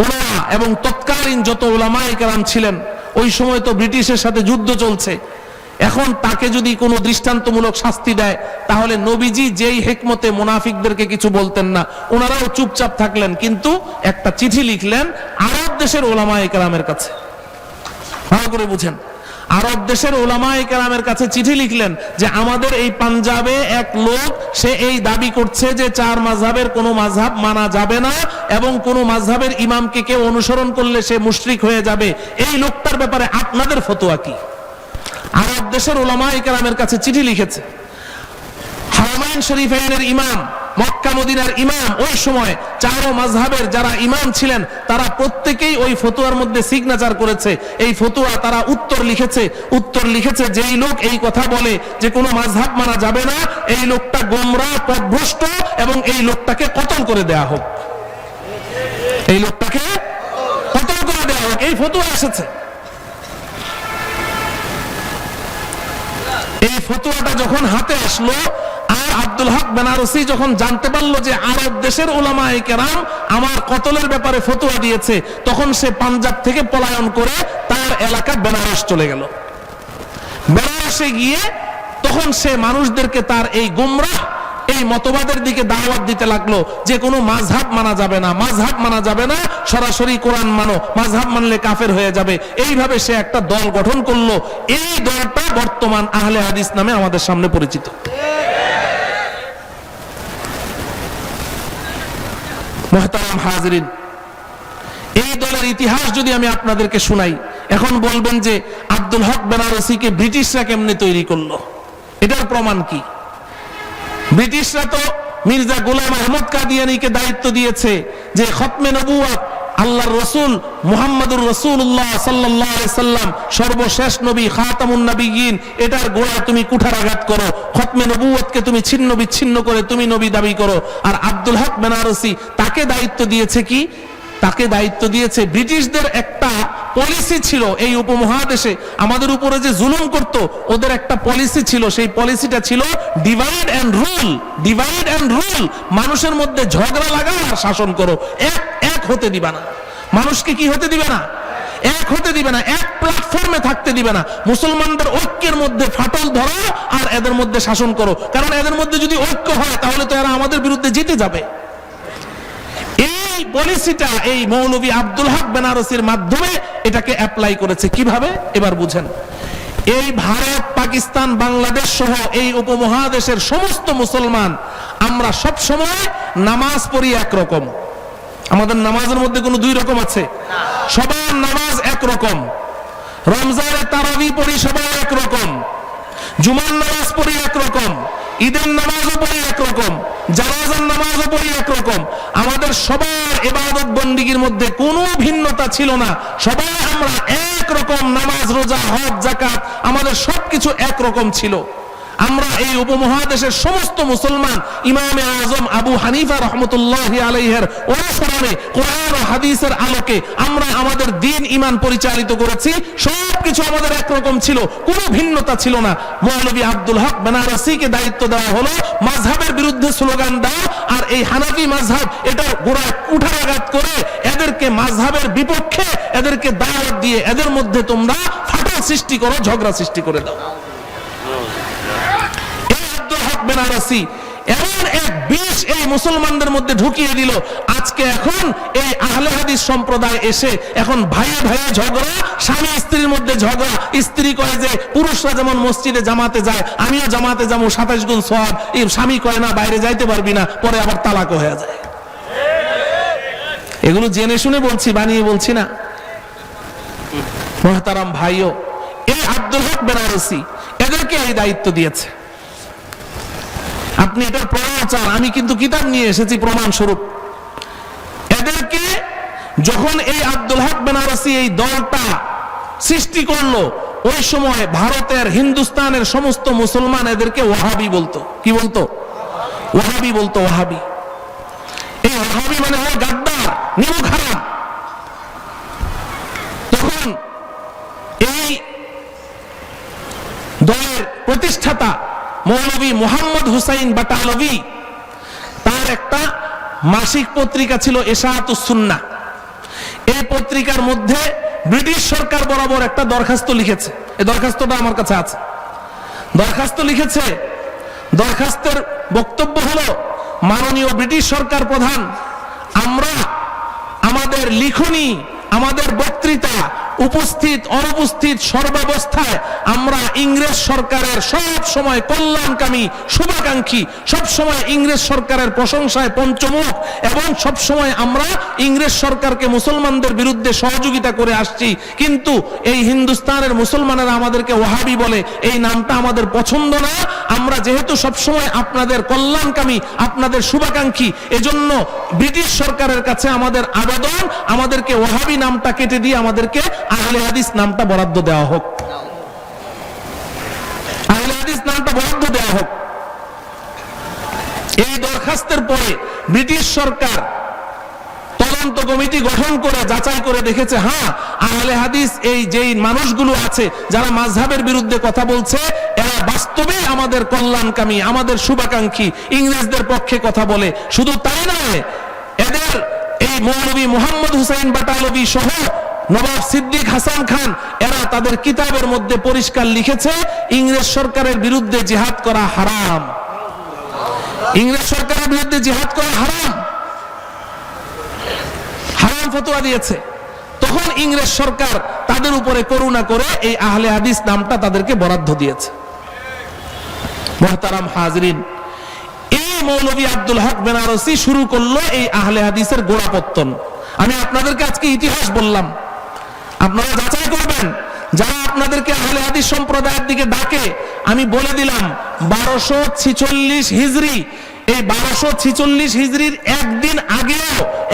ওনারা এবং তৎকালীন যত উলামায়ে কেরাম ছিলেন, ওই সময় তো ব্রিটিশের সাথে যুদ্ধ চলছে। এখন তাকে যদি কোনো দৃষ্টান্তমূলক শাস্তি দেয় তাহলে নবীজি যেই হিকমতে মুনাফিকদেরকে কিছু বলতেন না, ওনারাও চুপচাপ থাকলেন, কিন্তু একটা চিঠি লিখলেন আরব দেশের উলামায়ে কেরামের কাছে। ভালো করে বুঝেন, আরব দেশের উলামায়ে কেরামের কাছে চিঠি লিখলেন যে আমাদের এই পাঞ্জাবে এক লোক, সে এই দাবি করছে যে 4 মাযহাবের কোনো মাযহাব মানা যাবে না এবং কোনো মাযহাবের ইমামকে কেউ অনুসরণ করলে সে মুশরিক হয়ে যাবে। এই লোকটার ব্যাপারে আপনাদের ফতোয়া কি? আরব দেশের উলামায়ে কেরামের কাছে চিঠি লিখেছে। হারামাইন শরীফাইনের ইমাম, মক্কা মদিনার ইমাম, ওই সময় 4 মাযহাবের যারা ইমাম ছিলেন তারা প্রত্যেকেই ওই ফতোয়ার মধ্যে সিগনেচার করেছে। এই ফতোয়া তারা উত্তর লিখেছে যেই লোক এই কথা বলে যে কোনো মাযহাব মানা যাবে না, এই লোকটা গোমরাহ, পথভ্রষ্ট, এবং এই লোকটাকে কতল করে দেয়া হোক। এই লোকটাকে কতল করে দেয়া হোক, এই ফতোয়া এসেছে। এই ফতোয়াটা যখন হাতে আসলো, আর আব্দুল হক বেনারসি যখন জানতে পারলো যে আরব দেশের উলামায়ে কেরাম আমার কতলের ব্যাপারে ফতোয়া দিয়েছে, তখন সে পাঞ্জাব থেকে পলায়ন করে তার এলাকা বেনারস চলে গেল। বেনারসে গিয়ে তখন সে মানুষদেরকে তার এই গুমরাহ এই মতবাদের দিকে দাওয়াত দিতে লাগলো যে কোনো মাযহাব মানা যাবে না, মাযহাব মানা যাবে না, সরাসরি কোরআন মানো, মাযহাব মানলে কাফের হয়ে যাবে। এইভাবে সে একটা দল গঠন করলো। এই দলটা বর্তমান আহলে হাদিস নামে আমাদের সামনে পরিচিত। মুহতারাম হাজিরিন, এই দলের ইতিহাস যদি আমি আপনাদেরকে শুনাই, এখন বলবেন যে আব্দুল হক বেনারসিকে ব্রিটিশরা কেমনে তৈরি করলো, এটার প্রমাণ কি? ব্রিটিশরা তো মির্জা গোলাম আহমদ কাদিয়ানীকে দায়িত্ব দিয়েছে যে খতমে নবুয়ত, আল্লাহর রাসূল মুহাম্মদুর রাসূলুল্লাহ সাল্লাল্লাহু আলাইহি সাল্লাম সর্বশেষ নবী, খাতামুন নবিয়্যিন, এটার গোড়া তুমি কুঠারাঘাত করো, খতমে নবুয়তকে তুমি ছিন্ন বিচ্ছিন্ন করে তুমি নবী দাবি করো। আর আব্দুল হক বেনারসি তাকে দায়িত্ব দিয়েছে কি? তাকে দায়িত্ব দিয়েছে, ব্রিটিশদের একটা পলিসি ছিল এই উপমহাদেশে আমাদের উপরে যে জুলুম করত, ওদের একটা পলিসি ছিল। সেই পলিসিটা ছিল divide and rule. Divide and rule, মানুষের মধ্যে ঝগড়া লাগাও আর শাসন করো, এক হতে দিবা না। মানুষকে কি হতে দিবে না? এক হতে দিবে না, এক প্ল্যাটফর্মে থাকতে দিবে না। মুসলমানদের ঐক্যের মধ্যে ফাটল ধরো আর এদের মধ্যে শাসন করো, কারণ এদের মধ্যে যদি ঐক্য হয় তাহলে তো এরা আমাদের বিরুদ্ধে জিতে যাবে। এই পলিসিটা এই মৌলভী আব্দুল হক বেনারসির মাধ্যমে এটাকে অ্যাপ্লাই করেছে। কিভাবে? এবার বুঝেন। এই ভারত, পাকিস্তান, বাংলাদেশ সহ এই উপমহাদেশের সমস্ত মুসলমান আমরা সব সময় নামাজ পড়ি একরকম। আমাদের নামাজের মধ্যে কোনো 2 রকম আছে? সবার নামাজ একরকম। রমজানে তারাবি পড়ি সবাই একরকম, জুমার নামাজ পড়ি একরকম, ঈদের নামাজও পড়ি একরকম, জানাজার নামাজও পড়ি একরকম। আমাদের সবার ইবাদত বন্দেগীর মধ্যে কোনো ভিন্নতা ছিল না। সবাই আমরা একরকম নামাজ, রোজা, হজ, যাকাত, আমাদের সবকিছু একরকম ছিল। আমরা এই উপমহাদেশের সমস্ত মুসলমান ইমামে আজম আবু হানিফা রহমতুল্লাহি আলাইহির অনুসরণে কোরআন ও হাদিসের আলোকে আমরা আমাদের দ্বীন ঈমান পরিচালিত করেছি। সবকিছু আমাদের একরকম ছিল, কোনো ভিন্নতা ছিল না। মৌলভী আব্দুল হক বেনারসিকে দায়িত্ব দেওয়া হলো মাযহাবের বিরুদ্ধে স্লোগান দাও, আর এই হানাফি মাযহাব এটার গোড়ায় কুঠারাঘাত করে এদেরকে মাযহাবের বিপক্ষে এদেরকে দাওয়াত দিয়ে এদের মধ্যে তোমরা ফাটল সৃষ্টি করো, ঝগড়া সৃষ্টি করে দাও। বেনারসি এমন এক বিষ এই মুসলমানদের মধ্যে ঢুকিয়ে দিল। আজকে এখন এই আহলে হাদিস সম্প্রদায় এসে এখন ভাইয়ে ভাইয়ে ঝগড়া, স্বামী স্ত্রীর মধ্যে ঝগড়া। স্ত্রী কয় যে পুরুষরা যেমন মসজিদে জামাতে যায় আমিও জামাতে যাবো, 27 গুণ সওয়াব। এই স্বামী কয় না বাইরে যাইতে পারবি না, পরে আবার তালাক হয়ে যায়। এগুলো জেনে শুনে বলছি, বানিয়ে বলছি না। মুহতারাম ভাইও, এই আব্দুল হক বেনারসি এদেরকে এই দায়িত্ব দিয়েছে। আপনি এটার প্রমাণ চান, আমি কিন্তু কিতাব নিয়ে এসেছি প্রমাণ স্বরূপ। এদেরকে যখন এই আব্দুল হক বেনারসি এই দলটা সৃষ্টি করলো, ওই সময় ভারতের, হিন্দুস্তানের সমস্ত মুসলমান এদেরকে ওয়াহাবি বলতো। কি বলতো? ওয়াহাবি বলতো। ওয়াহাবি, এই ওয়াহাবি মানে হয় গাদ্দার, নিমক হারাম। তখন এই দলের প্রতিষ্ঠাতা মৌলভী মুহাম্মদ হুসাইন বাটালভি, তার একটা মাসিক পত্রিকা ছিল ইশাআতুস সুন্নাহ। এই পত্রিকার মধ্যে ব্রিটিশ সরকার বরাবর একটা দরখাস্ত লিখেছে। এই দরখাস্তটা আমার কাছে আছে। দরখাস্ত লিখেছে, দরখাস্তের বক্তব্য হলো, মাননীয় ব্রিটিশ সরকার প্রধান, আমরা আমাদের লিখনী, আমাদের বক্তৃতা উপস্থিত অনুপস্থিত সর্বাবস্থায় আমরা ইংরেজ সরকারের সব সময় কল্যাণকামী শুভাকাঙ্ক্ষী, সব সময় ইংরেজ সরকারের প্রশংসায় পঞ্চমুখ, এবং সব সময় আমরা ইংরেজ সরকারকে মুসলমানদের বিরুদ্ধে সহযোগিতা করে আসছি। কিন্তু এই হিন্দুস্তানের মুসলমানেরা আমাদেরকে ওয়াহাবি বলে, এই নামটা আমাদের পছন্দ না। আমরা যেহেতু সবসময় আপনাদের কল্যাণকামী, আপনাদের শুভাকাঙ্ক্ষী, এজন্য ব্রিটিশ সরকারের কাছে আমাদের আবেদন, আমাদেরকে ওয়াহাবি নামটা কেটে দিয়ে আমাদেরকে আহলে হাদিস নামটা বরাদ্দ দেওয়া হোক, আহলে হাদিস নামটা বরাদ্দ দেওয়া হোক। এই দরখাস্তের পরে ব্রিটিশ সরকার তদন্ত কমিটি গঠন করে যাচাই করে দেখেছে, হ্যাঁ আহলে হাদিস এই যেই মানুষগুলো আছে যারা মাযহাবের বিরুদ্ধে কথা বলছে, এরা বাস্তবেই আমাদের কল্যাণকামী, আমাদের শুভাকাঙ্ক্ষী, ইংরেজদের পক্ষে কথা বলে। শুধু তাই নয়, এদের এই মৌলভী মুহাম্মদ হুসাইন বাটালভী সহ নবাব সিদ্দিক হাসান খান, এরা তাদের কিতাবের মধ্যে পরিষ্কার লিখেছে ইংরেজ সরকারের বিরুদ্ধে জিহাদ করা হারাম, ইংরেজ সরকারের বিরুদ্ধে জিহাদ করা হারাম, হারাম ফতোয়া দিয়েছে। তখন ইংরেজ সরকার তাদের উপরে করুণা করে এই আহলে হাদিস নামটা তাদেরকে বরাদ্দ দিয়েছে। মুহতারাম হাজরিন, এই মৌলভী আব্দুল হক বেনারসি শুরু করলো এই আহলে হাদিসের গোড়াপত্তন। আমি আপনাদেরকে আজকে ইতিহাস বললাম, আপনারা যাচাই করবেন। যারা আপনাদেরকে আহলে হাদিস সম্প্রদায়ের দিকে ডাকে, আমি বলে দিলাম 1246 হিজরি, এই 1246 হিজরির একদিন আগেও,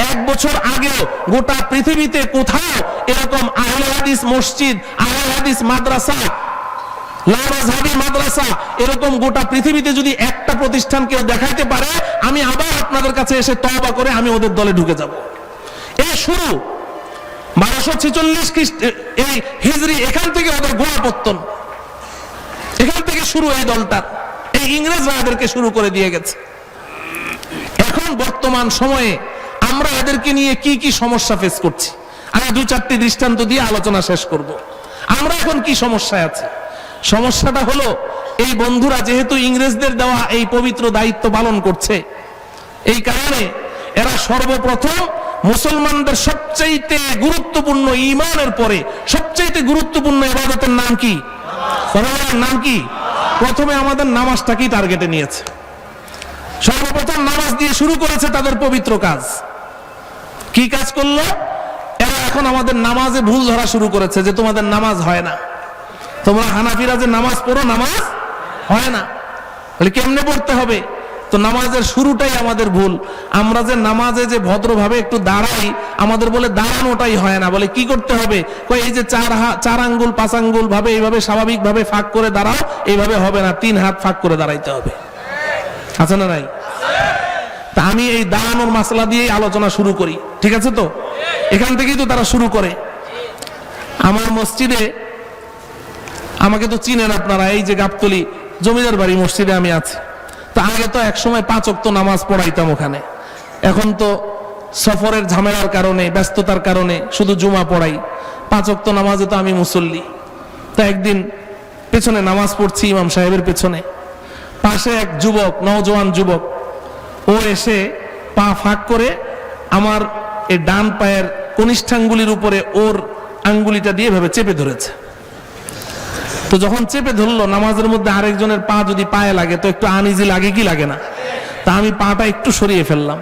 এক বছর আগেও গোটা পৃথিবীতে কোথাও এরকম আহলে হাদিস মসজিদ, আহলে হাদিস মাদ্রাসা, লামাযহাবী মাদ্রাসা, এরকম গোটা পৃথিবীতে যদি একটা প্রতিষ্ঠান কেউ দেখাইতে পারে, আমি আবার আপনাদের কাছে এসে তওবা করে আমি ওদের দলে ঢুকে যাব। এই শুরু 1246 এই হিজরি, এখান থেকে ওদের গোড়াপত্তন, এখান থেকে শুরু এই দলটার। এই ইংরেজরা এদেরকে শুরু করে দিয়ে গেছে। এখন বর্তমান সময়ে আমরা এদেরকে নিয়ে কি কি সমস্যা ফেস করছি, আমি 2-4টি দৃষ্টান্ত দিয়ে আলোচনা শেষ করব। আমরা এখন কি সমস্যায় আছি? সমস্যাটা হলো, এই বন্ধুরা যেহেতু ইংরেজদের দেওয়া এই পবিত্র দায়িত্ব পালন করছে, এই কারণে এরা সর্বপ্রথম মুসলমানদের সবচাইতে গুরুত্বপূর্ণ, ঈমানের পরে সবচাইতে গুরুত্বপূর্ণ ইবাদতের নাম কি? নাম কি? প্রথমে আমাদের নামাজটাকেই টার্গেটে নিয়েছে। সর্বপ্রথম নামাজ দিয়ে শুরু করেছে তাদের পবিত্র কাজ। কি কাজ করলো এরা? এখন আমাদের নামাজে ভুল ধরা শুরু করেছে যে তোমাদের নামাজ হয় না, তোমরা হানাফিরা যে নামাজ পড়ো, নামাজ হয় না। বলে কেমনে পড়তে হবে? তো নামাজের শুরুটাই আমাদের ভুল। আমরা যে নামাজে যে ভদ্রভাবে একটু দাঁড়াই, আমাদের বলে দাঁড়ানোটাই হয় না। বলে কি করতে হবে? এই যে 4 আঙ্গুল 5 আঙ্গুল ভাবে এইভাবে স্বাভাবিকভাবে ফাঁক করে দাঁড়াও, এইভাবে হবে না, 3 হাত ফাঁক করে দাঁড়াইতে হবে। আছে না নাই? তা আমি এই দাঁড়ানোর মাসলা দিয়েই আলোচনা শুরু করি, ঠিক আছে তো? এখান থেকেই তো তারা শুরু করে। আমার মসজিদে, আমাকে তো চিনেন আপনারা, এই যে গাবতলী জমিদার বাড়ি মসজিদে আমি আছি। তো আগে তো একসময় 5 ওয়াক্ত নামাজ পড়াইতাম ওখানে। এখন তো সফরের ঝামেলার কারণে, ব্যস্ততার কারণে শুধু জুমা পড়াই। 5 ওয়াক্ত নামাজে তো আমি মুসল্লি। তো একদিন পেছনে নামাজ পড়ছি ইমাম সাহেবের পেছনে, পাশে এক যুবক, নওজোয়ান যুবক, ও এসে পা ফাঁক করে আমার এই ডান পায়ের কনিষ্ঠাঙ্গুলির উপরে ওর আঙ্গুলিটা দিয়ে ভেবে চেপে ধরেছে। তো যখন চেপে ধরলো, নামাজের মধ্যে আরেকজনের পা যদি পায়ে লাগে তো একটু আনইজি লাগে কি লাগে না? তা আমি পাটা একটু সরিয়ে ফেললাম।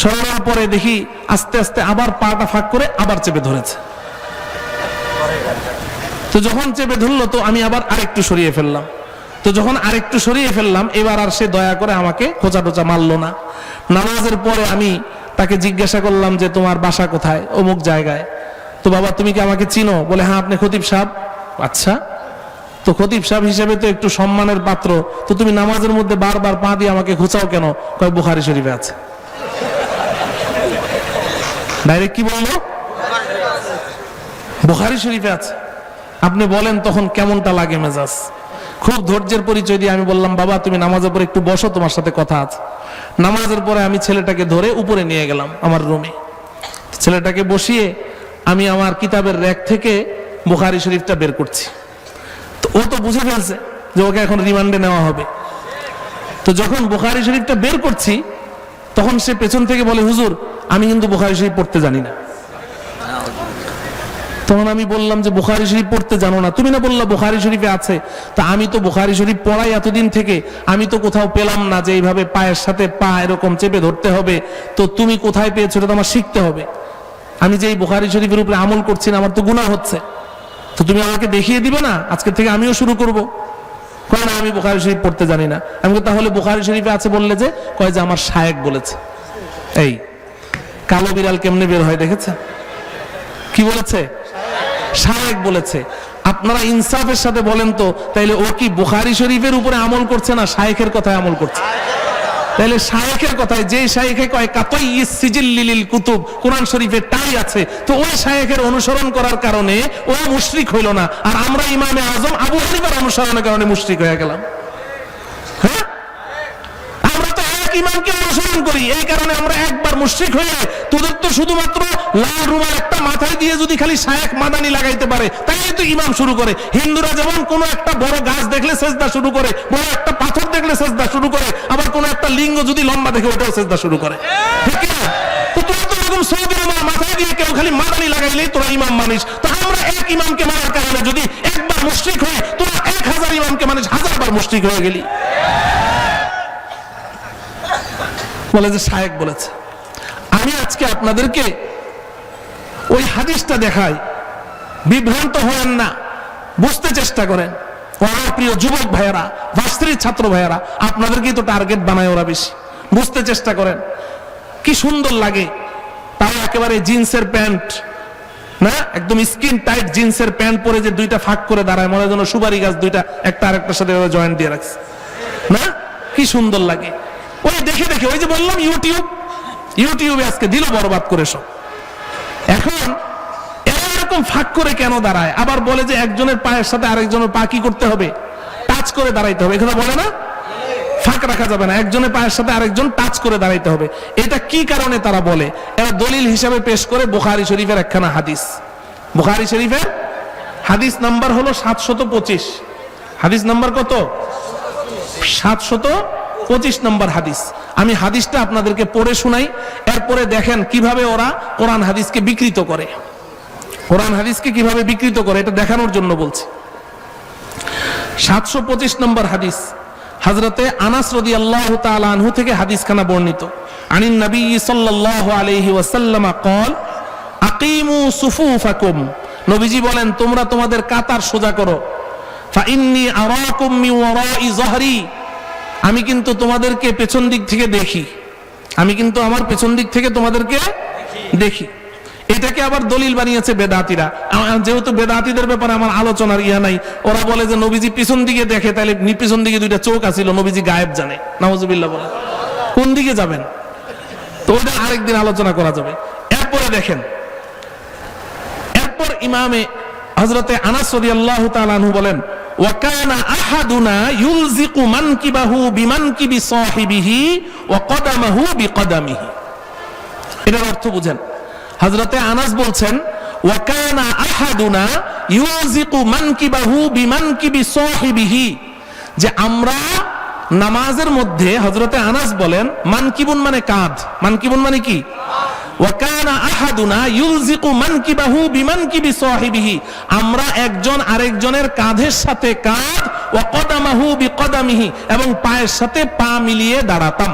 সরানোর পরে দেখি আস্তে আস্তে আবার পাটা ফাঁক করে আবার চেপে ধরেছে। তো যখন চেপে ধরলো তো আমি আবার আরেকটু সরিয়ে ফেললাম। তো যখন আরেকটু সরিয়ে ফেললাম, এবার আর সে দয়া করে আমাকে খোঁচা টোচা মারলো না। নামাজের পরে আমি তাকে জিজ্ঞাসা করলাম যে তোমার বাসা কোথায়? অমুক জায়গায়। তো বাবা তুমি কি আমাকে চিনো? বলে হ্যাঁ, আপনি খতিব সাহেব। আচ্ছা, তো খতিব সাহেব হিসেবে তো একটু সম্মানের পাত্র, তো তুমি নামাজের মধ্যে বারবার পা দিয়ে আমাকে খোঁচাও কেন? কয় বুখারী শরীফে আছে। ডাইরেক্ট কি বললো? বুখারী শরীফে আছে। আপনি বলেন তখন কেমনটা লাগে মেজাজ? খুব ধৈর্যের পরিচয় দিয়ে আমি বললাম বাবা তুমি নামাজের পরে একটু বসো, তোমার সাথে কথা আছে। নামাজের পরে আমি ছেলেটাকে ধরে উপরে নিয়ে গেলাম আমার রুমে। ছেলেটাকে বসিয়ে আমি আমার কিতাবের র‍্যাক থেকে বুখারী শরীফটা বের করছি। তো ও তো বুঝে ফেলছে যে ওকে এখন রিমান্ডে নেওয়া হবে। তো যখন বুখারী শরীফটা বের করছি, তখন সে পেছন থেকে বলে হুজুর আমি কিন্তু বুখারী শরীফ পড়তে জানি না। তখন আমি বললাম যে বুখারী শরীফ পড়তে জানো না, তুমি না বললা বুখারী শরীফে আছে। তা আমি তো বুখারী শরীফ পড়াই এতদিন থেকে, আমি তো কোথাও পেলাম না যে এইভাবে পায়ের সাথে পা এরকম চেপে ধরতে হবে। তো তুমি কোথায় পেয়েছো, এটা তো আমার শিখতে হবে। আমি যে এই বুখারী শরীফের উপরে আমল করছি না, আমার তো গুনাহ হচ্ছে, তো তুমি আমাকে দেখিয়ে দিবে না, আজকে থেকে আমিও শুরু করব। কয় না আমি বুখারী শরীফ পড়তে জানি না। আমি তাহলে বুখারী শরীফে আছে বললে যে? কয় যে আমার শায়েখ বলেছে। এই কালো বিড়াল কেমনে বের হয় দেখেছেন? কি বলেছে? শায়েখ বলেছে। আপনারা ইনসাফের সাথে বলেন তো, তাইলে ও কি বুখারী শরীফের উপরে আমল করছে না শায়েখের কথায় আমল করছে? তাইলে শায়েখের কথায়, যে শায়েখে কয় কাতাই সিজিল্লিল কুতুব, কোরআন শরীফে টাই আছে, তো ওই শায়েখের অনুসরণ করার কারণে ও মুশরিক হইল না, আর আমরা ইমামে আজম আবু হানিফার অনুসরণের কারণে মুশরিক হয়ে গেলাম। হ্যাঁ, আমরা তো এক ইমামকে অনুসরণ করি, এই কারণে আমরা একবার মুশরিক হয়ে, তোদের তো শুধুমাত্র লাল রুমাল একটা মাথায় দিয়ে যদি খালি শায়েখ মাদানি লাগাইতে পারে তাই তো ইমাম শুরু করে। হিন্দুরা যেমন কোন একটা বড় গাছ দেখলে সেজদা শুরু করে, বড় একটা পাথর দেখলে সেজদা শুরু করে, আবার কোন একটা লিঙ্গ যদি লম্বা দেখে ওটাও সেজদা শুরু করে, ঠিক না? তো তোরা তো এরকম সৌদি রুমাল মাথায় দিয়ে কেউ খালি মাদানি লাগাইলেই তোরা ইমাম মানিস। তো আমরা এক ইমামকে মানার কারণে যদি একবার মুশরিক হই, তোরা 1000 ইমামকে মানিস, 1000 বার মুশরিক হয়ে গেলি। বলে যে শায়েখ বলেছে। আমি আজকে আপনাদেরকে ওই হাদিসটা দেখাই, বিভ্রান্ত হয়েন না, বুঝতে চেষ্টা করেন। আমার প্রিয় যুবক ভাইয়েরা, ভার্সিটির ছাত্র ভাইয়েরা, আপনাদেরকেই তো টার্গেট বানায় ওরা বেশি। বুঝতে চেষ্টা করেন, কি সুন্দর লাগে। তাও একেবারে জিন্সের প্যান্ট না, একদম স্কিন টাইট জিন্সের প্যান্ট পরে যে দুইটা ফাঁক করে দাঁড়ায়, মনে হয় যেন সুপারি গাছ দুইটা একটা আরেকটার সাথে জয়েন্ট দিয়ে রাখছে না, কি সুন্দর লাগে। ওই দেখে দেখে, ওই যে বললাম ইউটিউবে আজকে দিল বরবাদ করে সব। এখন এরকম ফাঁক করে কেন দাঁড়ায়? আবার বলে যে একজনের পায়ের সাথে আরেকজনের পা কি করতে হবে? টাচ করে দাঁড়াইতে হবে। এখানে বলে না ফাঁক রাখা যাবে না, একজনের পায়ের সাথে আরেকজন টাচ করে দাঁড়াইতে হবে। এটা কি কারণে তারা বলে? এরা দলিল হিসাবে পেশ করে বুখারী শরীফের একখানা হাদিস। বুখারী শরীফের হাদিস নাম্বার হলো 725। হাদিস নাম্বার কত? 725 নম্বর হাদিস। আমি হাদিসটা আপনাদেরকে পড়ে শোনাই, এরপরে দেখেন কিভাবে ওরা কোরআন হাদিসকে বিকৃত করে। কোরআন হাদিসকে কিভাবে বিকৃত করে এটা দেখানোর জন্য বলছি। 725 নম্বর হাদিস, হযরতে আনাস রাদিয়াল্লাহু তাআলা আনহু থেকে হাদিসখানা বর্ণিত। আনিন নবী সাল্লাল্লাহু আলাইহি ওয়াসাল্লাম قال আকিমু সুফুফাকুম, নবীজি বলেন তোমরা তোমাদের কাতার সোজা করো। ফাইন্নী আরাকুম মিন ওয়ারাই যহরি, আমি কিন্তু তোমাদেরকে পেছন দিক থেকে দেখি, আমি কিন্তু আমার পেছন দিক থেকে তোমাদেরকে দেখি। এটাকে আবার দলিল বানিয়েছে বেদাতীরা। যেহেতু বেদাতীদের ব্যাপারে আমার আলোচনার ইয়া নাই, ওরা বলে যে নবীজি পিছন দিকে দেখে, তাহলে পিছন দিকে দুইটা চোখ আছিল, নবীজি গায়েব জানে। নাউজুবিল্লাহ বলে কোন দিকে যাবেন? তো ওইটা আরেকদিন আলোচনা করা যাবে। এরপরে দেখেন, এরপর ইমামে হযরতে আনাস রাদিয়াল্লাহু তাআলা আনহু বলেন ওয়াকানা আহাদুনা ইউলজিকু মানকিবাহু বিমানকিবি সাহিবিহি ওয়া কদামাহু বিকদামিহি। এটার অর্থ বুঝেন। হযরতে আনাস বলছেন ওয়াকানা আহাদুনা ইউলজিকু মানকিবাহু বিমানকিবি সাহিবিহি, যে আমরা নামাজের মধ্যে, হযরতে আনাস বলেন মানকিবুন মানে কাঁধ, মানকিবুন মানে কি? ওয়াকানা আহাদুনা ইউলজিকু মানকিবাহু বিমানকিবি সাহিবিহি, আমরা একজন আরেকজনের কাঁধের সাথে কাঁধ, ওয়া কদামাহু বিকদামিহি, এবং পায়ের সাথে পা মিলিয়ে দাঁড়াতাম।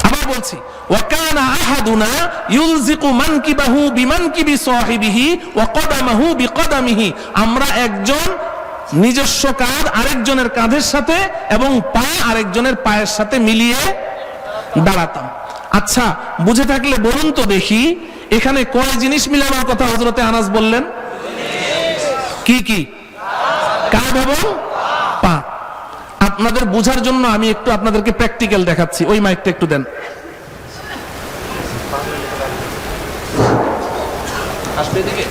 আবার বলছি, ওয়াকানা আহাদুনা ইউলজিকু মানকিবাহু বিমানকিবি সাহিবিহি ওয়া কদামাহু বিকদামিহি, আমরা একজন নিজস্ব কাঁধ আরেকজনের কাঁধের সাথে এবং পা আরেকজনের পায়ের সাথে মিলিয়ে দাঁড়াতাম। আচ্ছা, বুঝে থাকলে বলুন তো দেখি, এখানে কয় জিনিস মিলানোর কথা হযরতে আনাস বললেন? কি কি? কাঁধ এবং পা। আপনাদের বোঝার জন্য আমি একটু আপনাদেরকে প্র্যাকটিক্যাল দেখাচ্ছি। ওই মাইকটা একটু দেন। আসবে এদিকে।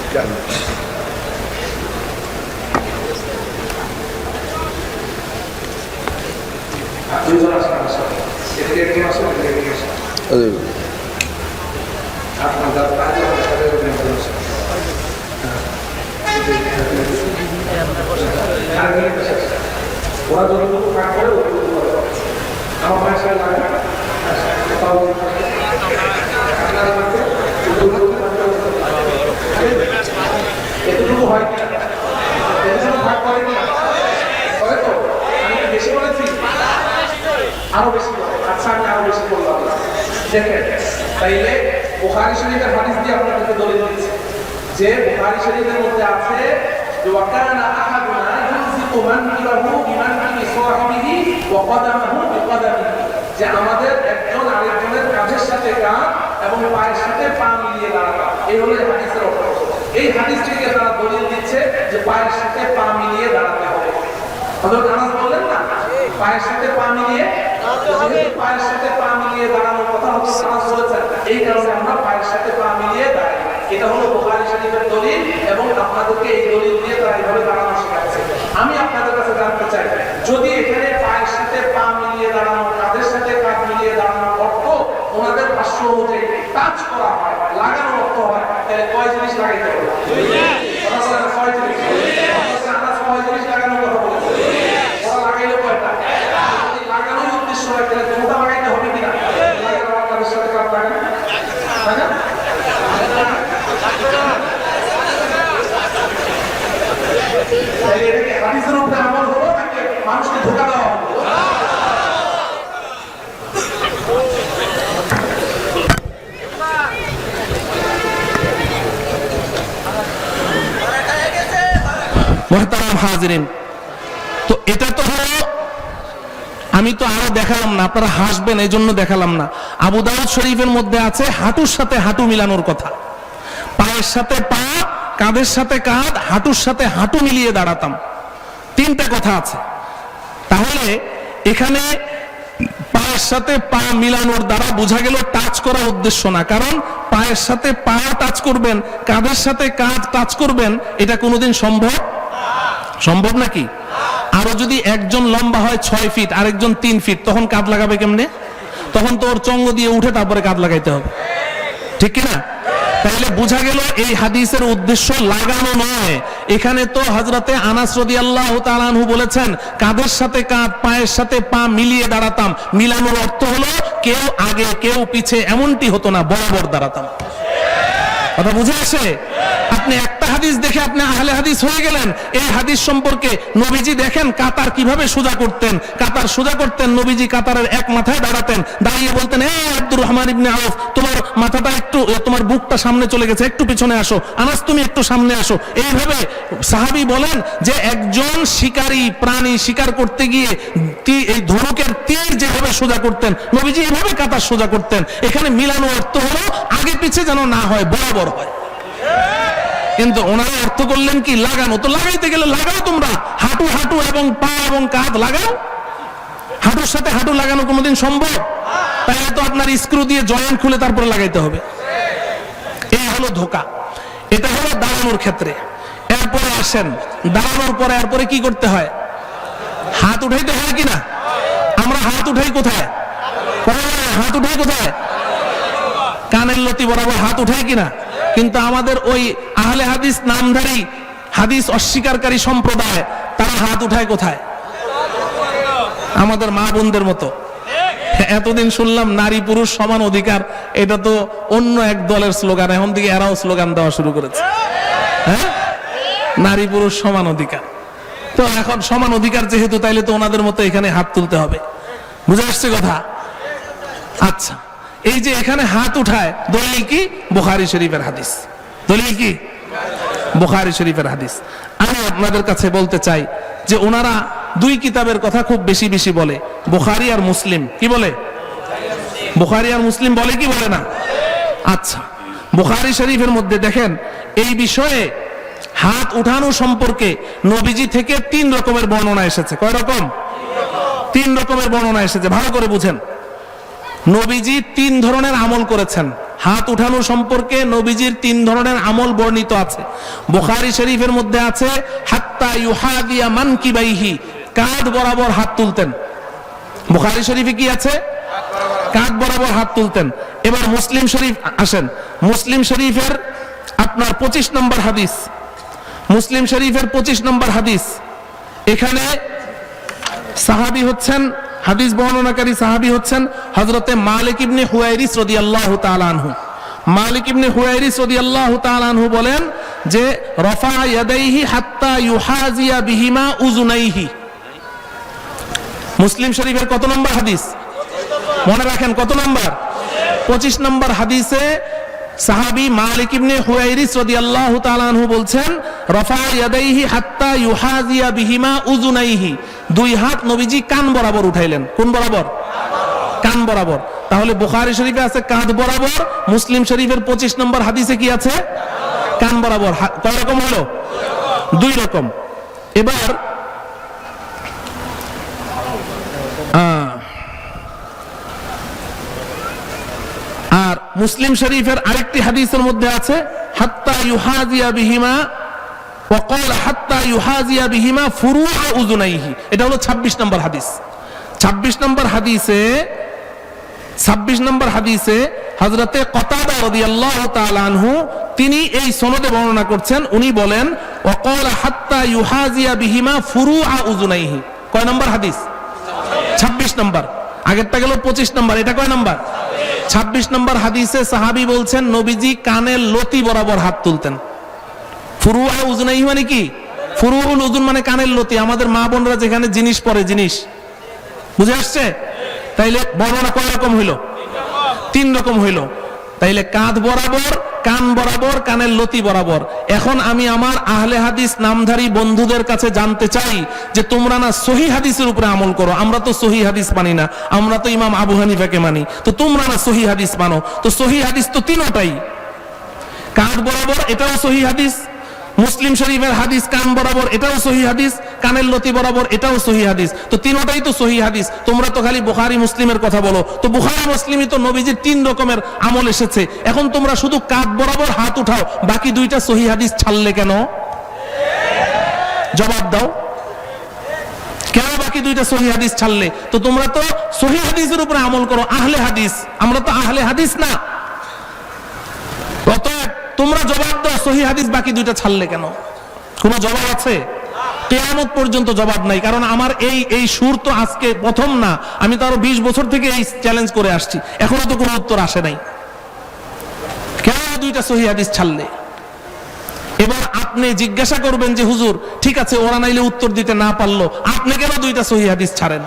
ওরা যতটুকু কাজ করে আমার ভাষায় লাগে আপনারা হয় কিনা? এদের জন্য ভাগ করে কিনা? করে তো? আমি কি বেশি বলেছি? আরো বেশি করে। আচ্ছা, আমি আরো বেশি বললাম। দেখেন, তাইলে বুখারী শরীফের হাদিস দিয়ে আপনাদেরকে দলিল দিচ্ছি যে বুখারী শরীফের মধ্যে আছে যে ওয়াকানা আহাদুনা ইউযিকু মানকিবাহু বিমানকিবি সাহিবিহি ওয়া কদামাহু বিকদামিহি, যে আমাদের একজন আরেকজনের কাঁধের সাথে কাঁধ এবং পায়ের সাথে পা মিলিয়ে দাঁড়ানো। এই হলো এই হাদিসের অর্থ। এই হাদিস থেকে তারা দলিল দিচ্ছে যে পায়ের সাথে পা মিলিয়ে দাঁড়াতে হবে। হযরত আনাস বললেন না, পায়ের সাথে পা মিলিয়ে, পায়ের সাথে পা মিলিয়ে দাঁড়ানোর কথা হযরত আনাস বলেছেন, এই কারণে আমরা পায়ের সাথে পা মিলিয়ে দাঁড়াই। এটা হলো বুখারী শরীফের দলিল এবং আপনাদেরকে এই দলিল দিয়ে তারা এইভাবে দাঁড়ানো শেখাচ্ছে। আমি আপনাদের কাছে জানতে চাই, যদি এখানে পায়ের সাথে পা মিলিয়ে দাঁড়ানো, কাঁধের সাথে কাঁধ মিলিয়ে দাঁড়ানোর অর্থ ওনাদের ভাষ্য অনুযায়ী টাচ করা হয়, লাগানোর অর্থ হয়, তাহলে কয় জিনিস লাগাইতে হবে? কয় জিনিস? আনাস কয় জিনিস লাগানোর কথা বলেছে? ওরা লাগাইলো কয়টা? যদি লাগানোর উদ্দেশ্য হয় তাহলে কোনটা লাগাইতে হবে কিনা? লাগানো কাঁধের সাথে কাঁধ লাগানো, তাই না? তাহলে এটা কি হাদিসের উপরে আমল হলো নাকি মানুষকে ধোঁকা দেওয়া হলো? মুহতারাম হাজিরিন, তো এটা তো হলো, আমি তো আরো দেখালাম না, আপনারা হাসবেন এই জন্য দেখালাম না। আবু দাউদ শরীফের মধ্যে আছে হাঁটুর সাথে হাঁটু মিলানোর কথা, পায়ের সাথে পা, কাঁধের সাথে কাঁধ, হাঁটুর সাথে হাঁটু মিলিয়ে দাঁড়াতাম। তিনটা কথা আছে। তাহলে এখানে পায়ের সাথে পা মিলানোর দ্বারা বোঝা গেল টাচ করার উদ্দেশ্য না, কারণ পায়ের সাথে পা টাচ করবেন, কাঁধের সাথে কাঁধ টাচ করবেন, এটা কোনোদিন সম্ভব নাকি? আরো যদি একজন লম্বা হয় 6 ফিট, আরেকজন 3 ফিট, তখন কাঁধ লাগাবে কেমনে? তখন তো ওর চঙ্গ দিয়ে উঠে তারপরে কাঁধ লাগাইতে হবে, ঠিক কিনা? তাহলে বোঝা গেল এই হাদিসের উদ্দেশ্য লাগানো নয়। এখানে তো হযরতে আনাস রাদিয়াল্লাহু তাআলা আনহু বলেছেন কাঁধের সাথে কাঁধ, পায়ের সাথে পা মিলিয়ে দাঁড়াতাম। মিলানোর অর্থ হলো কেউ আগে কেউ পিছে এমনটি হতো না, বরাবর দাঁড়াতাম। কথা বুঝে আসে? আপনি একটা হাদিস দেখে আপনি আহলে হাদিস হয়ে গেলেন। এই হাদিস সম্পর্কে নবীজি দেখেন কাতার কিভাবে সোজা করতেন। কাতার সোজা করতেন, নবীজি কাতারের এক মাথায় দাঁড়াতেন, দাঁড়িয়ে বলতেন, এ আব্দুর রহমান ইবনে আউফ, তোমার মাথাটা একটু, তোমার বুকটা সামনে চলে গেছে, একটু পিছনে আসো। আনাস তুমি একটু সামনে আসো। এইভাবে সাহাবী বলেন যে একজন শিকারী প্রাণী শিকার করতে গিয়ে এই ধনুকের তীর যেভাবে সোজা করতেন, নবীজি এইভাবে কাতার সোজা করতেন। এখানে মিলানো অর্থ হলো আগে পিছে যেন না হয়, বরাবর হয়। কিন্তু ওনারা অর্থ করলেন কি? লাগানো। তো লাগাইতে গেলে লাগাও তোমরা, হাঁটু হাঁটু এবং পা এবং কাঁধ লাগাও। হাঁটুর সাথে হাঁটু লাগানো কোনোদিন সম্ভব? তাহলে তো আপনার স্ক্রু দিয়ে জয়েন্ট খুলে তারপরে লাগাইতে হবে। এই হলো ধোঁকা। এটা হলো দাঁড়ানোর ক্ষেত্রে। এরপরে আসেন, দাঁড়ানোর পরে এরপরে কি করতে হয়? হাত উঠাইতে হয় কিনা? আমরা হাত উঠাই কোথায়? হাত উঠাই কোথায়? কানের লতি বরাবর হাত উঠাই কিনা? কিন্তু আমাদের ওই আহলে হাদিস নামধারী হাদিস অস্বীকারী সম্প্রদায়, তারা হাত উঠায় কোথায়? আমাদের মা বোনদের মতো। এতদিন শুনলাম নারী পুরুষ সমান অধিকার, এটা তো অন্য এক দলের স্লোগান। এখন থেকে এরাও স্লোগান দেওয়া শুরু করেছে, হ্যাঁ, নারী পুরুষ সমান অধিকার। তো এখন সমান অধিকার যেহেতু, তাইলে তো ওনাদের মতো এখানে হাত তুলতে হবে। বুঝে আসছে কথা? আচ্ছা, এই যে এখানে হাত উঠায়, দলিল কি? বুখারী শরীফের হাদিস। দলিল কি? বুখারী শরীফের হাদিস। আমি আপনাদের কাছে বলতে চাই যে ওনারা দুই কিতাবের কথা খুব বেশি বেশি বলে, বুখারী আর মুসলিম। কি বলে? বুখারী আর মুসলিম বলে কি বলে না? আচ্ছা, বুখারী শরীফের মধ্যে দেখেন এই বিষয়ে হাত উঠানো সম্পর্কে নবীজি থেকে 3 রকমের বর্ণনা এসেছে। কয় রকম? 3 রকমের বর্ণনা এসেছে। ভালো করে বুঝেন। নবীজি 3 ধরনের আমল করেছেন। হাত উঠানো সম্পর্কে নবীজির 3 ধরনের আমল বর্ণিত আছে। বুখারী শরীফের মধ্যে আছে হাত্তা ইউহাদিয়া মানকিবাইহি, কাঁধ বরাবর হাত তুলতেন। বুখারী শরীফে কি আছে? কাঁধ বরাবর হাত তুলতেন। এবার মুসলিম শরীফ আসেন। মুসলিম শরীফের আপনার 25 নম্বর হাদিস, মুসলিম শরীফের 25 নম্বর হাদিস। এখানে সাহাবী হচ্ছেন, হাদিস বর্ণনাকারী সাহাবী হচ্ছেন হযরতে মালিক ইবনে হুয়াইরিস রাদিয়াল্লাহু তাআলা আনহু। মালিক ইবনে হুয়াইরিস রাদিয়াল্লাহু তাআলা আনহু বলেন যে রফা ইয়াদাইহি হাত্তা ইউহাজিয়া বিহিমা উযুনাইহি। মুসলিম শরীফের কত নম্বর হাদিস? মনে রাখেন, কত নম্বর? 25 নম্বর হাদিসে সাহাবী মালিক ইবনে হুয়াইরিস রাদিয়াল্লাহু তাআলা আনহু বলছেন, রফা ইয়াদাইহি হাত্তা ইউহাজিয়া বিহিমা উযুনাইহি। দুই হাত নবীজি কান বরাবর উঠাইলেন। কোন বরাবর? কান বরাবর। তাহলে বুখারী শরীফে আছে কাঁধ বরাবর, মুসলিম শরীফের 25 নম্বর হাদিসে কি আছে? কান বরাবর। কয় রকম হলো? দুই রকম। এবার আর মুসলিম শরীফের আরেকটি হাদিসের মধ্যে আছে হাত্তা ইউহাজিয়া বিহিমা ওয়া ক্বালা হাত্তা ইউহাজিয়া বিহিমা ফুরুআ উযুনাইহি। এটা হলো 26 নম্বর হাদিস। 26 নম্বর হাদিসে হযরতে কতাদা রাদিয়াল্লাহু তাআলা আনহু তিনি এই সনদে বর্ণনা করছেন। উনি বলেন ওয়া ক্বালা হাত্তা ইউহাজিয়া বিহিমা ফুরুআ উযুনাইহি। কয় নম্বর হাদিস? 26 নম্বর। আগেরটা গেল 25 নম্বর, এটা কয় নম্বর? 26 নম্বর হাদিসে সাহাবী বলছেন নবীজি কানের লতি বরাবর হাত তুলতেন। ফুরুআ উযুনাইহি মানে কি? ফুরুউল উযুন মানে কানের লতি। আমাদের মা বোনরা যেখানে জিনিস পরে, জিনিস, বুঝে আসছে? তাইলে বর্ণনা কয় রকম হইল? 3 রকম হইল। তাইলে কাঁধ বরাবর, কান বরাবর, কানের লতি বরাবর। এখন আমি আমার আহলে হাদিস নামধারী বন্ধুদের কাছে জানতে চাই যে তোমরা না সহিহ হাদিসের উপরে আমল করো। আমরা তো সহিহ হাদিস মানি না, আমরা তো ইমাম আবু হানিফাকে মানি। তো তোমরা না সহিহ হাদিস মানো। তো সহিহ হাদিস তো তিনটাই। কাঁধ বরাবর, এটাও সহিহ হাদিস। মুসলিম শরীফের হাদিস কান বরাবর, এটাও সহিহ হাদিস। কানের লতি বরাবর, এটাও সহিহ হাদিস। তো তিনটাই তো সহিহ হাদিস। তোমরা তো খালি বুখারী মুসলিমের কথা বলো। তো বুখারী মুসলিমই তো নবীজির 3 রকমের আমল এসেছে। এখন তোমরা শুধু কাঁধ বরাবর হাত উঠাও, বাকি 2টা সহিহ হাদিস ছাড়লে কেন? জবাব দাও, কেন বাকি 2টা সহিহ হাদিস ছাড়লে? তো তোমরা তো সহিহ হাদিসের উপরে আমল করো, আহলে হাদিস। আমরা তো আহলে হাদিস না। অতএব তোমরা জবাব দাও, সহিহ হাদিস বাকি 2টা ছাড়লে কেন? কোনো জবাব আছে? কিয়ামত পর্যন্ত জবাব নাই। কারণ আমার এই সুর তো আজকে প্রথম না, আমি তো আরো 20 বছর থেকে এই চ্যালেঞ্জ করে আসছি, এখনো তো কোনো উত্তর আসে নাই। কেন 2টা সহিহ হাদিস ছাড়লে? এবার আপনি জিজ্ঞাসা করবেন যে হুজুর ঠিক আছে, ওরা নাইলে উত্তর দিতে না পারলো, আপনি কেন 2টা সহিহ হাদিস ছাড়েন?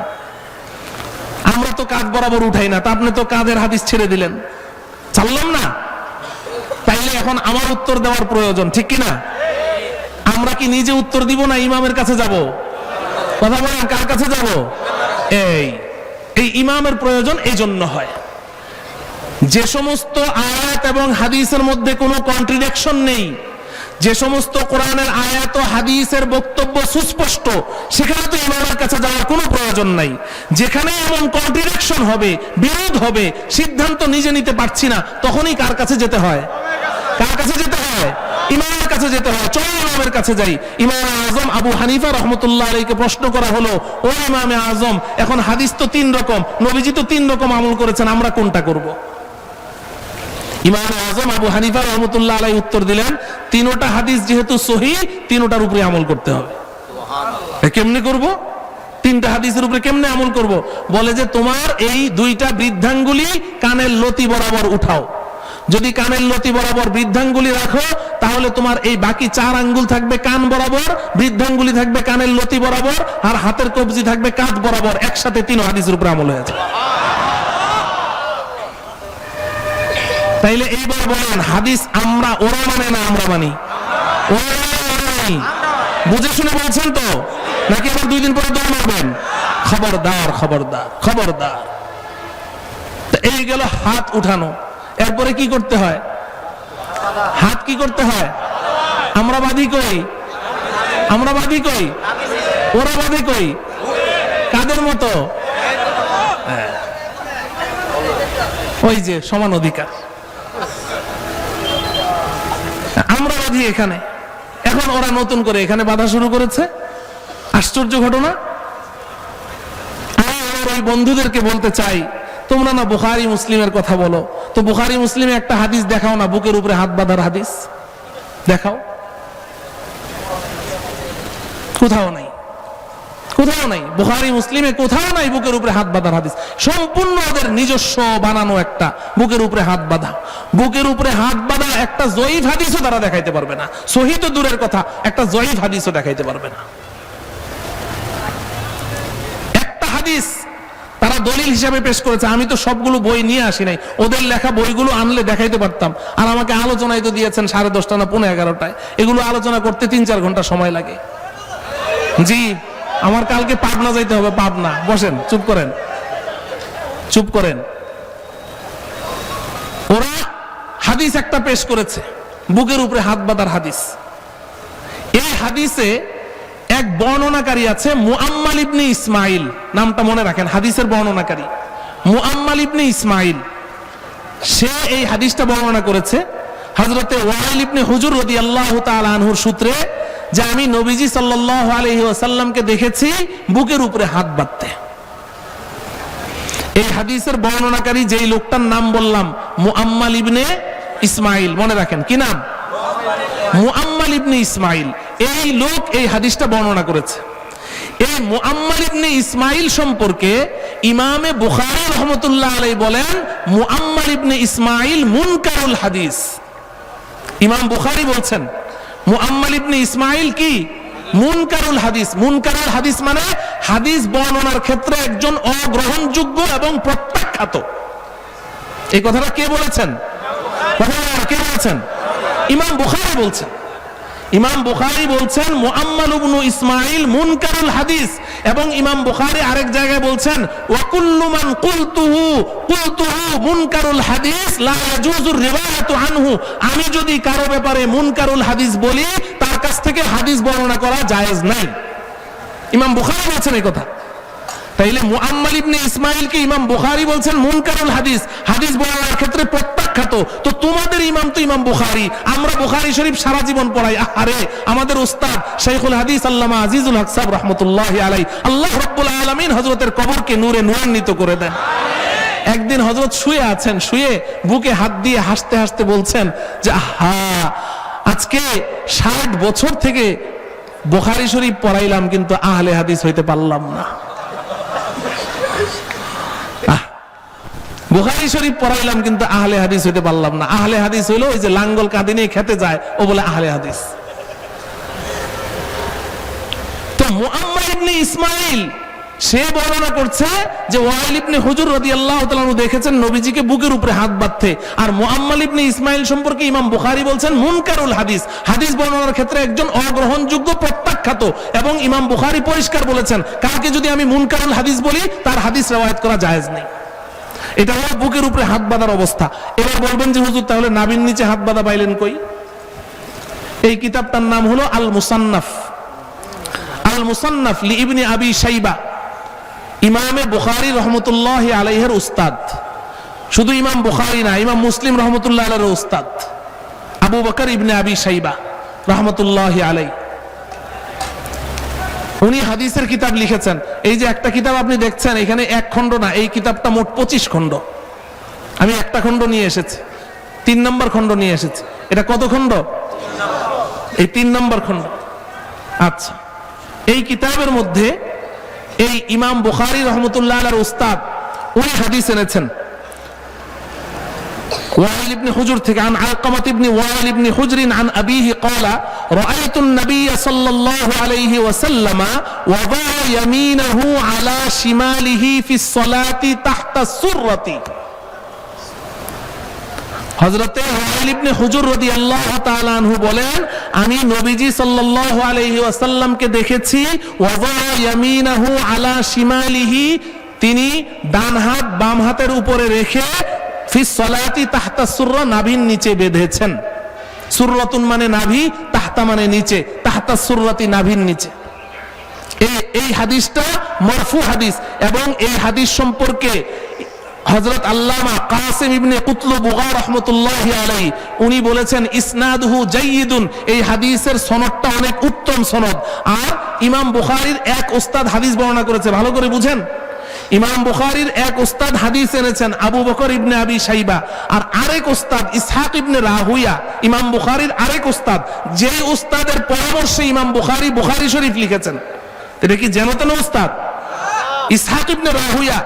আমরা তো কাঁধ বরাবর উঠাই না, তা আপনি তো কাঁধের হাদিস ছেড়ে দিলেন, ছাড়লাম না। তাইলে এখন আমার উত্তর দেওয়ার প্রয়োজন, ঠিক কিনা? আমরা কি নিজে উত্তর দিব না ইমামের কাছে যাব? কথা বলেন, কার কাছে যাব? এই ইমামের প্রয়োজন এই জন্য হয় যে সমস্ত আয়াত এবং হাদিসের মধ্যে কোনো কন্ট্রাডিকশন নেই, যে সমস্ত কোরআনের আয়াত ও হাদিসের বক্তব্য সুস্পষ্ট, সেখানে তো ইমামের কাছে যাওয়ার কোনো প্রয়োজন নাই। যেখানে এমন কন্ট্রাডিকশন হবে, বিরোধ হবে, সিদ্ধান্ত নিজে নিতে পারছি না, তখনই কার কাছে যেতে হয়? কার কাছে যেতে হয়? ইমামের কাছে যেতে হয়। চলো ইমামের কাছে যাই। ইমাম আজম আবু হানিফা রাহমাতুল্লাহ আলাইহিকে প্রশ্ন করা হলো, ও ইমামে আজম, এখন হাদিস তো 3 রকম, নবীজি তো 3 রকম আমল করেছেন, আমরা কোনটা করব? ইমাম আজম আবু হানিফা রাহমাতুল্লাহ আলাইহি উত্তর দিলেন, 3টা হাদিস যেহেতু সহিহ, 3টার উপরে আমল করতে হবে। কেমনে করব? 3টা হাদিসের উপরে কেমনে আমল করব? বলে যে তোমার এই 2টা বৃদ্ধাঙ্গুলি কানের লতি বরাবর উঠাও। যদি কানের লতি বরাবর বৃদ্ধাঙ্গুলি রাখো, তাহলে তোমার এই বাকি 4 আঙ্গুল থাকবে কান বরাবর, বৃদ্ধাঙ্গুলি থাকবে কানের লতি বরাবর, আর হাতের কবজি থাকবে কাঁধ বরাবর। একসাথে 3 হাদিসের উপরে আমল হয়েছে। তাইলে এইবার বলেন, হাদিস আমরা ওরা মানে না আমরা মানি? ওরা মানি। বুঝে শুনে বলছেন তো, নাকি আবার 2 দিন পরে দৌড় মারবেন? খবরদার, খবরদার, খবরদার। এই গেল হাত উঠানো। এরপরে কি করতে হয়? হাত কি করতে হয়? আমরা বাঁধি কই? আমরা বাঁধি কই? ওরা বাঁধে কই? কাদের মতো? ওই যে সমান অধিকার, আমরা বাঁধি এখানে। এখন ওরা নতুন করে এখানে বাঁধা শুরু করেছে। আশ্চর্য ঘটনা। আমি আমার ওই বন্ধুদেরকে বলতে চাই, তোমরা না বুখারী মুসলিমের কথা বলো, তো বুখারী মুসলিমে একটা হাদিস দেখাও না, বুকের উপরে হাত বাঁধার হাদিস দেখাও। কোথাও নাই, কোথাও নাই, বুখারী মুসলিমে কোথাও নাই বুকের উপরে হাত বাঁধার হাদিস। সম্পূর্ণ ওদের নিজস্ব বানানো একটা বুকের উপরে হাত বাঁধা। বুকের উপরে হাত বাঁধা একটা জয়ীফ হাদিসও তারা দেখাইতে পারবে না, সহিহ তো দূরের কথা, একটা জয়ীফ হাদিসও দেখাইতে পারবে না। একটা হাদিস তারা দলিল হিসাবে পেশ করেছে। আমি তো সবগুলো বই নিয়ে আসি নাই, ওদের লেখা বইগুলো আনলে দেখাইতে পারতাম। আর আমাকে আলোচনায় তো দিয়েছেন 10:30 না 11:15টায়, এগুলো আলোচনা করতে 3-4 ঘন্টা সময় লাগে। জি, আমার কালকে পাবনা যাইতে হবে। পাবনা, বসেন, চুপ করেন, চুপ করেন। ওরা হাদিস একটা পেশ করেছে, বুকের উপরে হাত বাঁধার হাদিস। এই হাদিসে এক বর্ণনাকারী আছে মুআম্মাল ইবনে ইসমাইল, নামটা মনে রাখেন, হাদিসের বর্ণনাকারী মুআম্মাল ইবনে ইসমাইল। সে এই হাদিসটা বর্ণনা করেছে হযরতে ওয়াইল ইবনে হুজর রাদিয়াল্লাহু তাআলা আনহুর সূত্রে, যে আমি নবীজি সাল্লাল্লাহু আলাইহি ওয়াসাল্লামকে দেখেছি বুকের উপরে হাত বাঁধতে। এই হাদিসের বর্ণনাকারী যেই লোকটার নাম বললাম, মুআম্মাল ইবনে ইসমাইল, মনে রাখেন কি নাম? মুআম্মাল ইবনে ইসমাইল। এই লোক এই হাদিসটা বর্ণনা করেছে। এই মুআম্মাল ইবনে ইসমাইল সম্পর্কে ইমামে বুখারী রাহমাতুল্লাহ আলাইহি বলেন, মুআম্মাল ইবনে ইসমাইল মুনকারুল হাদিস। ইমাম বুখারী বলছেন মুআম্মাল ইবনে ইসমাইল কি? মুনকারুল হাদিস। মুনকারুল হাদিস মানে হাদিস বর্ণনার ক্ষেত্রে একজন অগ্রহণযোগ্য এবং প্রত্যাখ্যাত। এই কথাটা কে বলেছেন? কে বলেছেন? ইমাম বুখারী বলছেন। ইমাম বুখারী বলছেন মুআম্মাল ইবনে ইসমাইল মুনকারুল হাদিস। এবং ইমাম বুখারী আরেক জায়গায় বলছেন, ওয়া কুল্লু মান কুলতুহু মুনকারুল হাদিস লা ইয়াজুজুর রিওয়ায়াতু আনহু। আমি যদি কারো ব্যাপারে মুনকারুল হাদিস বলি, তার কাছ থেকে হাদিস বর্ণনা করা জায়েজ নাই। ইমাম বুখারী বলছেন এই কথা। তাইলে মুআম্মাল ইবনে ইসমাইলকে ইমাম বুখারী বলছেন মুনকারুল হাদিস, হাদিস বর্ণনার ক্ষেত্রে প্রত্যাখ্যাত। তো তোমাদের ইমাম তো ইমাম বুখারী, আমরা বুখারী শরীফ সারা জীবন পড়াই। আরে আমাদের উস্তাদ শাইখুল হাদিস আল্লামা আজিজুল হক সাহেব রাহমাতুল্লাহি আলাইহি, আল্লাহ রাব্বুল আলামিন হযরতের কবরকে নূরে নূরান্বিত করে দেন। একদিন হযরত শুয়ে আছেন, শুয়ে বুকে হাত দিয়ে হাসতে হাসতে বলছেন যে আহা, আজকে 60 বছর থেকে বুখারী শরীফ পড়াইলাম, কিন্তু আহলে হাদিস হইতে পারলাম না। বুখারী শরীফ পড়াইলাম কিন্তু আহলে হাদিস হইতে পারলাম না। আহলে হাদিস হইলো ওই যে লাঙ্গল কাঁধে নিয়ে খেতে যায়, ও বলে আহলে হাদিস। তো মুআম্মাল ইবনে ইসমাইল সে বর্ণনা করছে যে ওয়াইল ইবনে হুজর রাদিয়াল্লাহু তাআলা দেখেছেন নবীজিকে বুকের উপরে হাত বাঁধতে। আর মুআম্মাল ইবনে ইসমাইল সম্পর্কে ইমাম বুখারী বলছেন মুনকারুল হাদিস, হাদিস বর্ণনার ক্ষেত্রে একজন অগ্রহণযোগ্য প্রত্যাখ্যাত। এবং ইমাম বুখারী পরিষ্কার বলেছেন, কাউকে যদি আমি মুনকারুল হাদিস বলি, তার হাদিস রিওয়ায়াত করা জায়েজ নেই। এটা হলো বুকের উপরে হাত বাঁধার অবস্থা। এবার বলবেন যে হুজুর তাহলে নাভির নিচে হাত বাঁধা পাইলেন কই? এই কিতাবটার নাম হলো আল মুসান্নাফ। আল মুসান্নাফ লি ইবনে আবি শাইবা, ইমামে বুখারী রাহমাতুল্লাহি আলাইহির উস্তাদ। শুধু ইমাম বুখারী না, ইমাম মুসলিম রাহমাতুল্লাহি আলাইহির উস্তাদ আবু বকর ইবনে আবি শাইবা রাহমাতুল্লাহি আলাইহি। উনি হাদিসের কিতাব লিখেছেন। এই যে একটা কিতাব আপনি দেখছেন, এখানে এক খণ্ড না, এই কিতাবটা মোট 25 খণ্ড। আমি একটা খণ্ড নিয়ে এসেছি, 3 নম্বর খণ্ড নিয়ে এসেছি। এটা কত খণ্ড? এই 3 নম্বর খণ্ড। আচ্ছা, এই কিতাবের মধ্যে এই ইমাম বুখারী রাহমাতুল্লাহ আলাইহির উস্তাদ উনি হাদিস এনেছেন ওয়াইল ইবনে হুজর থেকে, আন আলকামাত ইবনে ওয়াইল ইবনে হুজর আন আবিহি قال رأيت النبي صلى الله عليه وسلم وضع يمينه على شماله في الصلاة تحت السرة। হযরতে ওয়াইল ইবনে হুজর রাদিয়াল্লাহু তাআলা আনহু বলেন, আমি নবীজি সাল্লাল্লাহু আলাইহি ওয়াসাল্লামকে দেখেছি ওয়াযা ইয়ামিনাহু আলা শিমালিহি, তিনি ডান হাত বাম হাতের উপরে রেখে ফিস সালাতি তাহতা সুররা, নাভির নিচে বেঁধেছেন। সুররাতুন মানে নাভি, তাহতা মানে নিচে, তাহতা সুররাতি নাভির নিচে। এই হাদিসটা মারফু হাদিস। এবং এই হাদিস সম্পর্কে হযরত আল্লামা কাসিম ইবনে কুতলুবুগা রাহমাতুল্লাহি আলাইহি উনি বলেছেন ইসনাদুহু জাইয়িদুন, এই হাদিসের সনদটা অনেক উত্তম সনদ। আর ইমাম বুখারীর এক উস্তাদ হাদিস বর্ণনা করেছে, ভালো করে বুঝেন। ইমাম বুখারীর এক উস্তাদ হাদিস এনেছেন আবু বকর ইবনে আবি শাইবা, আর আরেক উস্তাদ ইসহাক ইবনে রাহুয়া, ইমাম বুখারীর আরেক উস্তাদ, যেই উস্তাদের পরামর্শে ইমাম বুখারী বুখারী শরীফ লিখেছেন। এটা কি যেন তেন উস্তাদ? ইসহাক ইবনে রাহুয়া,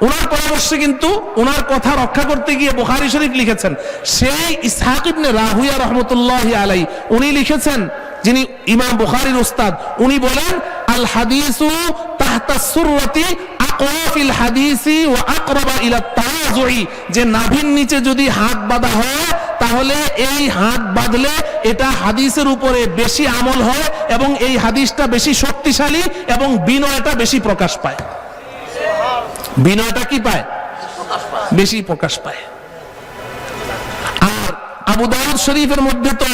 ওনার পরামর্শে কিন্তু ওনার কথা রক্ষা করতে গিয়ে বুখারী শরীফ লিখেছেন। সেই ইসহাক ইবনে রাহুয়া রাহমাতুল্লাহি আলাইহি উনি লিখেছেন, যিনি ইমাম বুখারীর উস্তাদ, উনি বলেন আল হাদিসু তাহতা সুররাতি আকওয়াফিল হাদিসি ওয়া আকরাবা ইলা তাওয়াজুই, যে নাভির নিচে যদি হাত বাঁধা হয় তাহলে এই হাত বাঁধলে এটা হাদিসের উপরে বেশি আমল হয় এবং এই হাদিসটা বেশি শক্তিশালী এবং বিনয়টা বেশি প্রকাশ পায়। বিনয়টা কি পায়? বেশি প্রকাশ পায়। আর আবু দাউদ শরীফের মধ্যে তো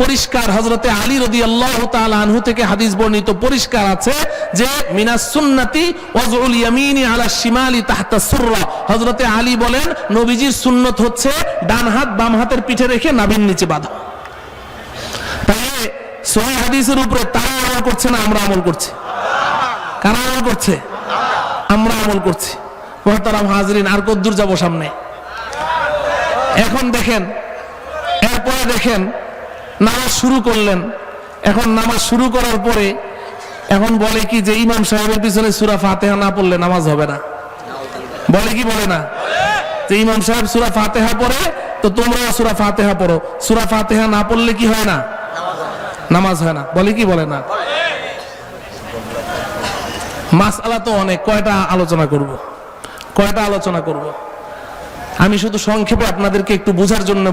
পরিষ্কার হযরতে আলী রাদিয়াল্লাহু তাআলা আনহু থেকে হাদিস বর্ণিত পরিষ্কার আছে যে মিনাস সুন্নতি ওয়াজউল ইয়ামিনি আলা শিমালি তাহতা সুররা, হযরতে আলী বলেন নবীজির সুন্নত হচ্ছে ডান হাত বাম হাতের পিঠে রেখে নাভির নিচে বাঁধা। তাহলে সহিহ হাদিসের উপরে তারা আমল করছে না আমরা আমল করছি? কারা আমল করছে? আমরা আমল করছি। মুহতারাম হাজরিন, আর কদ্দুর যাব সামনে। এখন দেখেন, এরপরে দেখেন নামাজ শুরু করলেন। এখন নামাজ শুরু করার পরে এখন বলে কি যে ইমাম সাহেবের পিছনে সূরা ফাতিহা না পড়লে নামাজ হবে না। বলে কি বলে না? যে ইমাম সাহেব সূরা ফাতিহা পড়ে তো তোমরা সূরা ফাতিহা পড়ো, সূরা ফাতিহা না পড়লে কি হয় না? নামাজ হয় না। বলে কি বলে না? মাসআলা তো অনেক, কয়টা আলোচনা করব? আমি শুধু সংক্ষেপে আপনাদেরকে একটু বোঝার জন্য